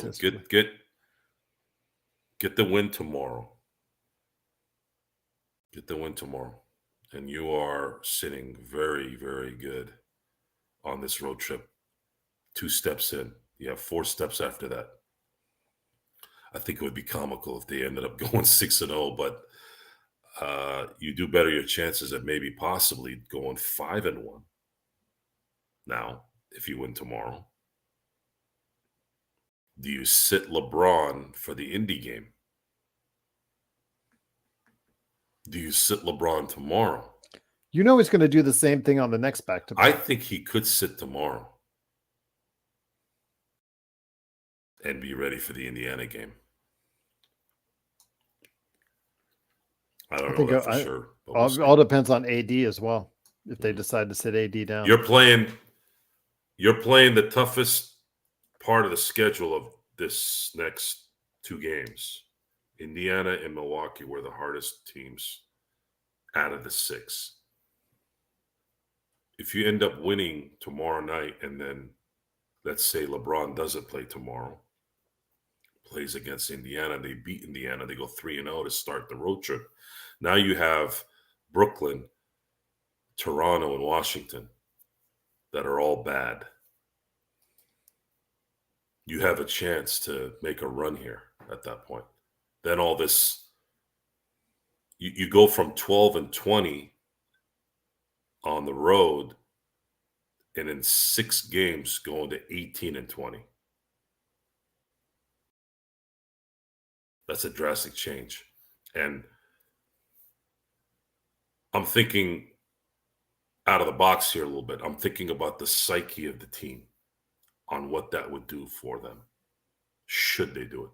get the win tomorrow. Get the win tomorrow. And you are sitting very, very good on this road trip. 2 steps in. You have 4 steps after that. I think it would be comical if they ended up going 6-0, but you do better your chances at maybe possibly going 5-1. Now, if you win tomorrow, do you sit LeBron for the Indy game? Do you sit LeBron tomorrow? You know he's going to do the same thing on the next back-to-back. I think he could sit tomorrow. and be ready for the Indiana game. I don't know that for sure. But all depends on AD as well. If they decide to sit AD down, you're playing the toughest part of the schedule of this next 2 games. Indiana and Milwaukee were the hardest teams out of the 6. If you end up winning tomorrow night, and then let's say LeBron doesn't play tomorrow, plays against Indiana, they beat Indiana, they go 3-0 to start the road trip. Now you have Brooklyn, Toronto, and Washington that are all bad. You have a chance to make a run here at that point. Then all this, you go from 12-20 on the road, and in 6 games going to 18-20. That's a drastic change. And I'm thinking out of the box here a little bit. I'm thinking about the psyche of the team on what that would do for them, should they do it.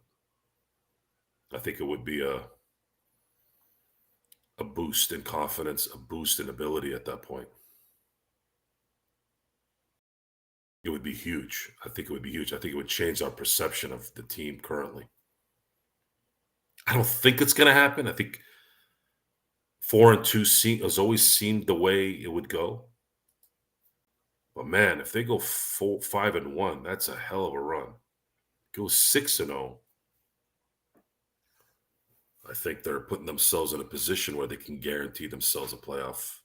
I think it would be a boost in confidence, a boost in ability at that point. It would be huge. I think it would be huge. I think it would change our perception of the team currently. I don't think it's going to happen. I think 4-2 has always seemed the way it would go. But man, if they go 5-1, that's a hell of a run. Go 6-0. I think they're putting themselves in a position where they can guarantee themselves a playoff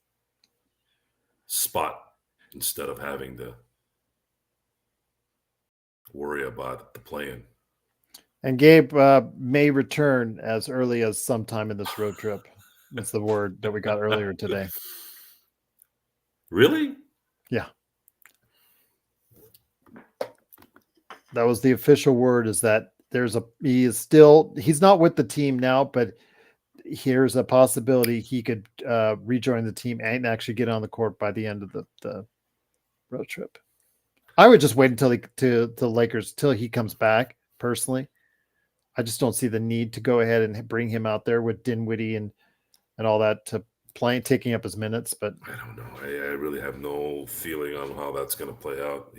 spot instead of having to worry about the play-in. And Gabe may return as early as sometime in this road trip. That's the word that we got earlier today. Really? Yeah. That was the official word, is that he's not with the team now, but here's a possibility he could rejoin the team and actually get on the court by the end of the road trip. I would just wait until the Lakers till he comes back. Personally, I just don't see the need to go ahead and bring him out there with Dinwiddie and all that to taking up his minutes. But I don't know. I really have no feeling on how that's going to play out.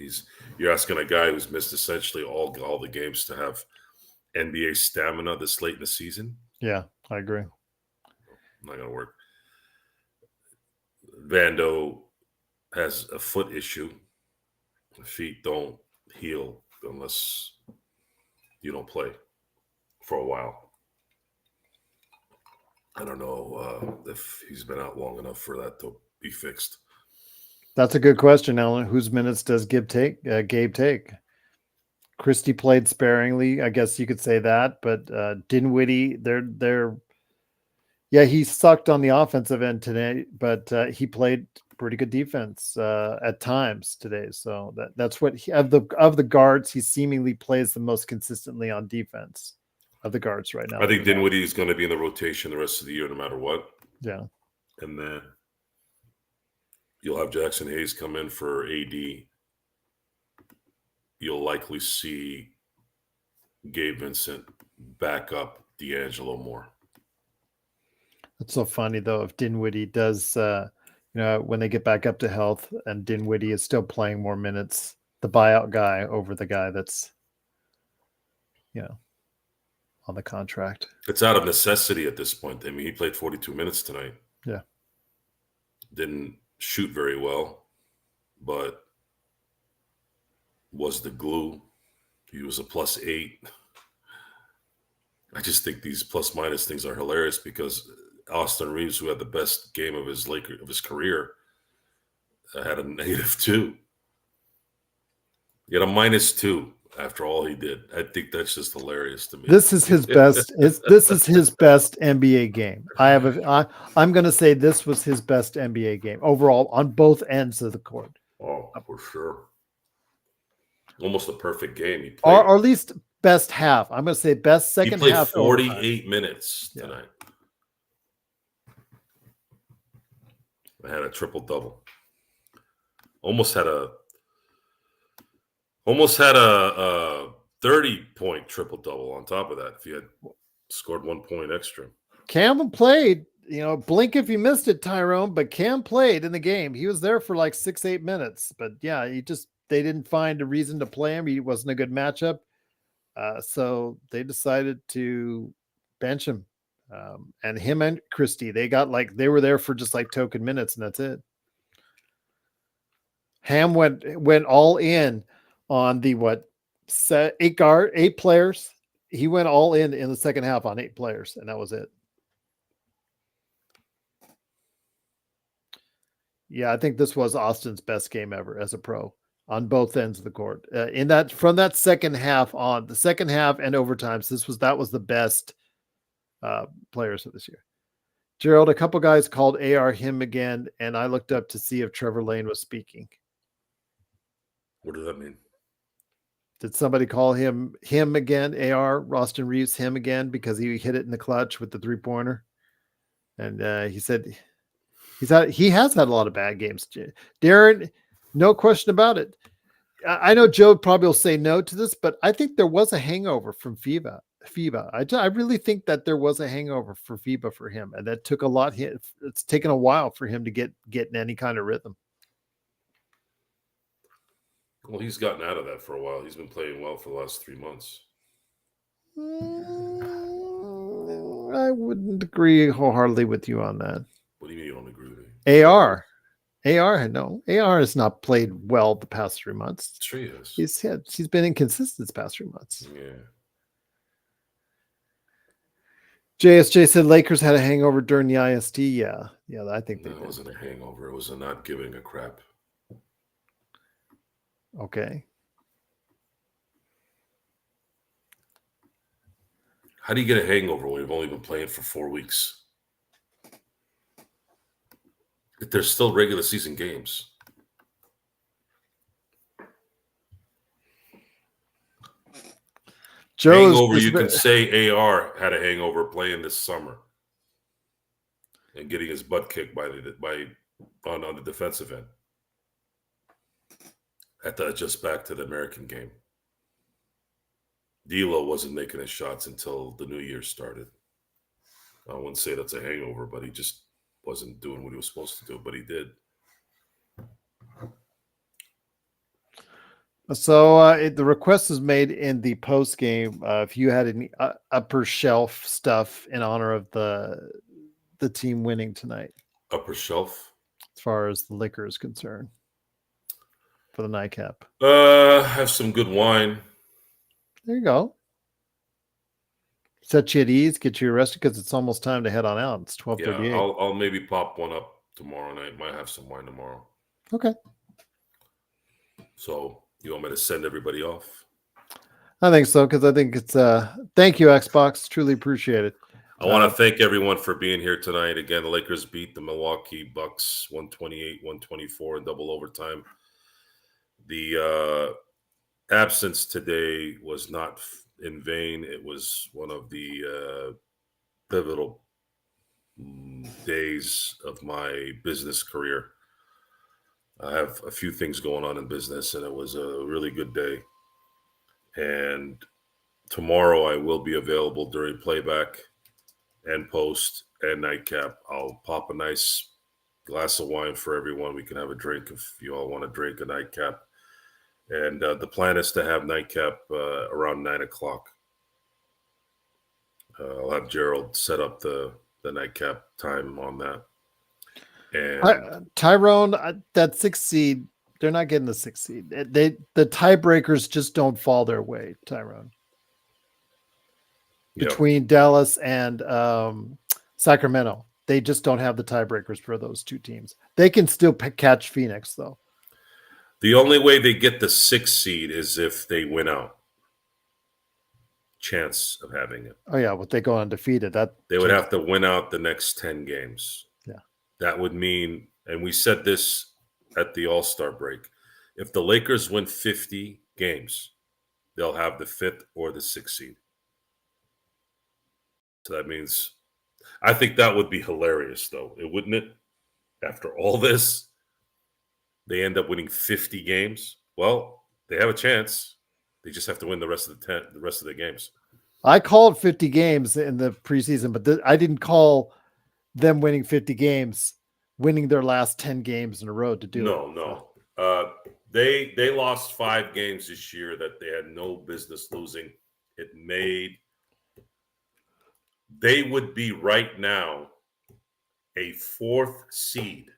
You're asking a guy who's missed essentially all the games to have NBA stamina this late in the season. Yeah, I agree. Not going to work. Vando has a foot issue. Feet don't heal unless you don't play for a while. I don't know if he's been out long enough for that to be fixed. That's a good question, Alan. Whose minutes does Gabe take? Christie played sparingly, I guess you could say that, but Dinwiddie, he sucked on the offensive end today, but he played pretty good defense at times today. So that's what of the guards, he seemingly plays the most consistently on defense of the guards right now. I think Dinwiddie is going to be in the rotation the rest of the year, no matter what. Yeah. And then you'll have Jackson Hayes come in for AD. You'll likely see Gabe Vincent back up D'Angelo more. It's so funny, though, if Dinwiddie does, when they get back up to health and Dinwiddie is still playing more minutes, the buyout guy over the guy that's, on the contract. It's out of necessity at this point. I mean, he played 42 minutes tonight. Yeah. Didn't shoot very well, but was the glue. He was a +8. I just think these plus-minus things are hilarious because Austin Reeves, who had the best game of his career, had a -2. He had a -2 after all he did. I think that's just hilarious to me. This is his best. This is his best NBA game. I'm going to say this was his best NBA game overall on both ends of the court. Oh, for sure. Almost a perfect game. Or at least best half. I'm going to say best second half. He played 48 minutes tonight. I had a triple-double. Almost had a 30-point triple-double on top of that if you had scored 1 point extra. Cam played, blink if you missed it, Tyrone, but Cam played in the game. He was there for like 6-8 minutes, but yeah, they didn't find a reason to play him. He wasn't a good matchup. So they decided to bench him. And him and Christie, they were there for just like token minutes, and that's it. Ham went all in on the 8 players. He went all in the second half on 8 players, and that was it. Yeah, I think this was Austin's best game ever as a pro on both ends of the court. From that second half on, the second half and overtimes, that was the best players of this year. Gerald, a couple guys called AR him again, and I looked up to see if Trevor Lane was speaking. What does that mean? Did somebody call him again? AR, Roston Reeves, him again, because he hit it in the clutch with the 3-pointer. And he said he has had a lot of bad games. Darren, no question about it. I know Joe probably will say no to this, but I think there was a hangover from FIBA. I really think that there was a hangover for FIBA for him, and that took a lot. It's taken a while for him to get in any kind of rhythm. Well, he's gotten out of that for a while. He's been playing well for the last 3 months. I wouldn't agree wholeheartedly with you on that. What do you mean you don't agree with me? AR has not played well the past 3 months. Sure he has. He's been inconsistent the past 3 months. Yeah. JSJ said Lakers had a hangover during the IST. Yeah, I think they did. It wasn't a hangover. It was a not giving a crap. Okay. How do you get a hangover when you've only been playing for 4 weeks? There's still regular season games. Hangover, you can say AR had a hangover playing this summer and getting his butt kicked on the defensive end. Just back to the American game. D'Lo wasn't making his shots until the new year started. I wouldn't say that's a hangover, but he just wasn't doing what he was supposed to do, but he did. So the request was made in the post game. If you had any upper shelf stuff in honor of the team winning tonight, upper shelf, as far as the liquor is concerned, for the Nightcap. Have some good wine. There you go. Set you at ease, get you arrested because it's almost time to head on out. It's 12:38. Yeah, I'll maybe pop one up tomorrow night. Might have some wine tomorrow. Okay. So you want me to send everybody off? I think so, because I think it's thank you, Xbox. Truly appreciate it. I want to thank everyone for being here tonight. Again, the Lakers beat the Milwaukee Bucks 128-124 in double overtime. The absence today was not in vain. It was one of the pivotal days of my business career. I have a few things going on in business, and it was a really good day. And tomorrow I will be available during playback and post and Nightcap. I'll pop a nice glass of wine for everyone. We can have a drink if you all want to drink a Nightcap. And the plan is to have Nightcap around 9 o'clock. I'll have Gerald set up the Nightcap time on that. And Tyrone, that 6 seed, they're not getting the 6 seed. The tiebreakers just don't fall their way, Tyrone. Between Dallas and Sacramento, they just don't have the tiebreakers for those two teams. They can still catch Phoenix, though. The only way they get the 6 seed is if they win out. Chance of having it. Oh, yeah, but they go undefeated. They would have to win out the next 10 games. Yeah. That would mean, and we said this at the All-Star break, if the Lakers win 50 games, they'll have the 5th or the 6th seed. So that means, I think that would be hilarious, though, wouldn't it? After all this, they end up winning 50 games. Well, they have a chance. They just have to win the rest of the games. I called 50 games in the preseason, but I didn't call them winning 50 games, winning their last 10 games in a row to do it. No. They lost 5 games this year that they had no business losing. They would be right now a 4th seed,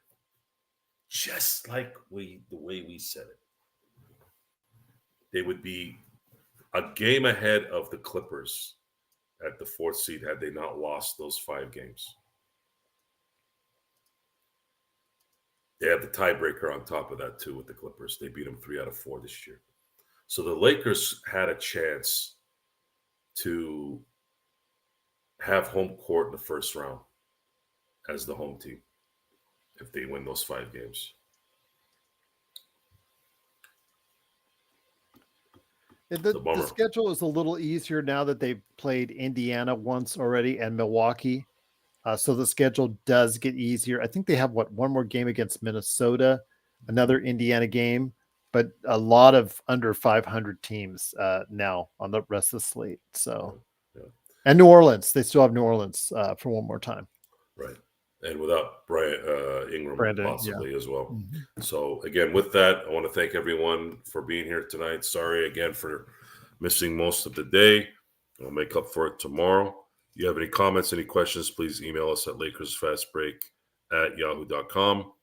just like the way we said it. They would be a game ahead of the Clippers at the 4th seed had they not lost those 5 games. They have the tiebreaker on top of that, too, with the Clippers. They beat them 3 out of 4 this year. So the Lakers had a chance to have home court in the first round as the home team if they win those 5 games. The schedule is a little easier now that they've played Indiana once already and Milwaukee. So the schedule does get easier. I think they have one more game against Minnesota, another Indiana game, but a lot of under 500 teams now on the rest of the slate. So, and New Orleans, they still have New Orleans for one more time. Right. And without Ingram possibly as well. Mm-hmm. So again, with that, I want to thank everyone for being here tonight. Sorry again for missing most of the day. I'll make up for it tomorrow. If you have any comments, any questions, please email us at LakersFastBreak@yahoo.com.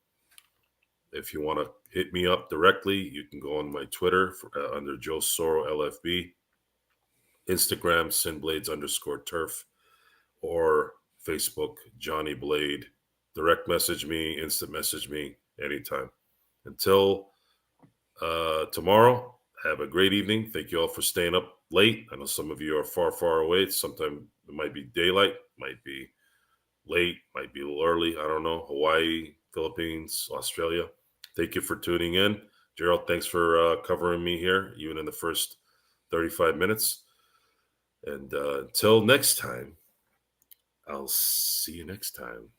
If you want to hit me up directly, you can go on my Twitter under Joe Soro LFB, Instagram SinBlades_turf, or Facebook Johnny Blade. Direct message me, instant message me anytime. Until tomorrow, have a great evening. Thank you all for staying up late. I know some of you are far, far away. Sometimes it might be daylight, might be late, might be a little early. I don't know. Hawaii, Philippines, Australia. Thank you for tuning in. Gerald, thanks for covering me here, even in the first 35 minutes. And until next time, I'll see you next time.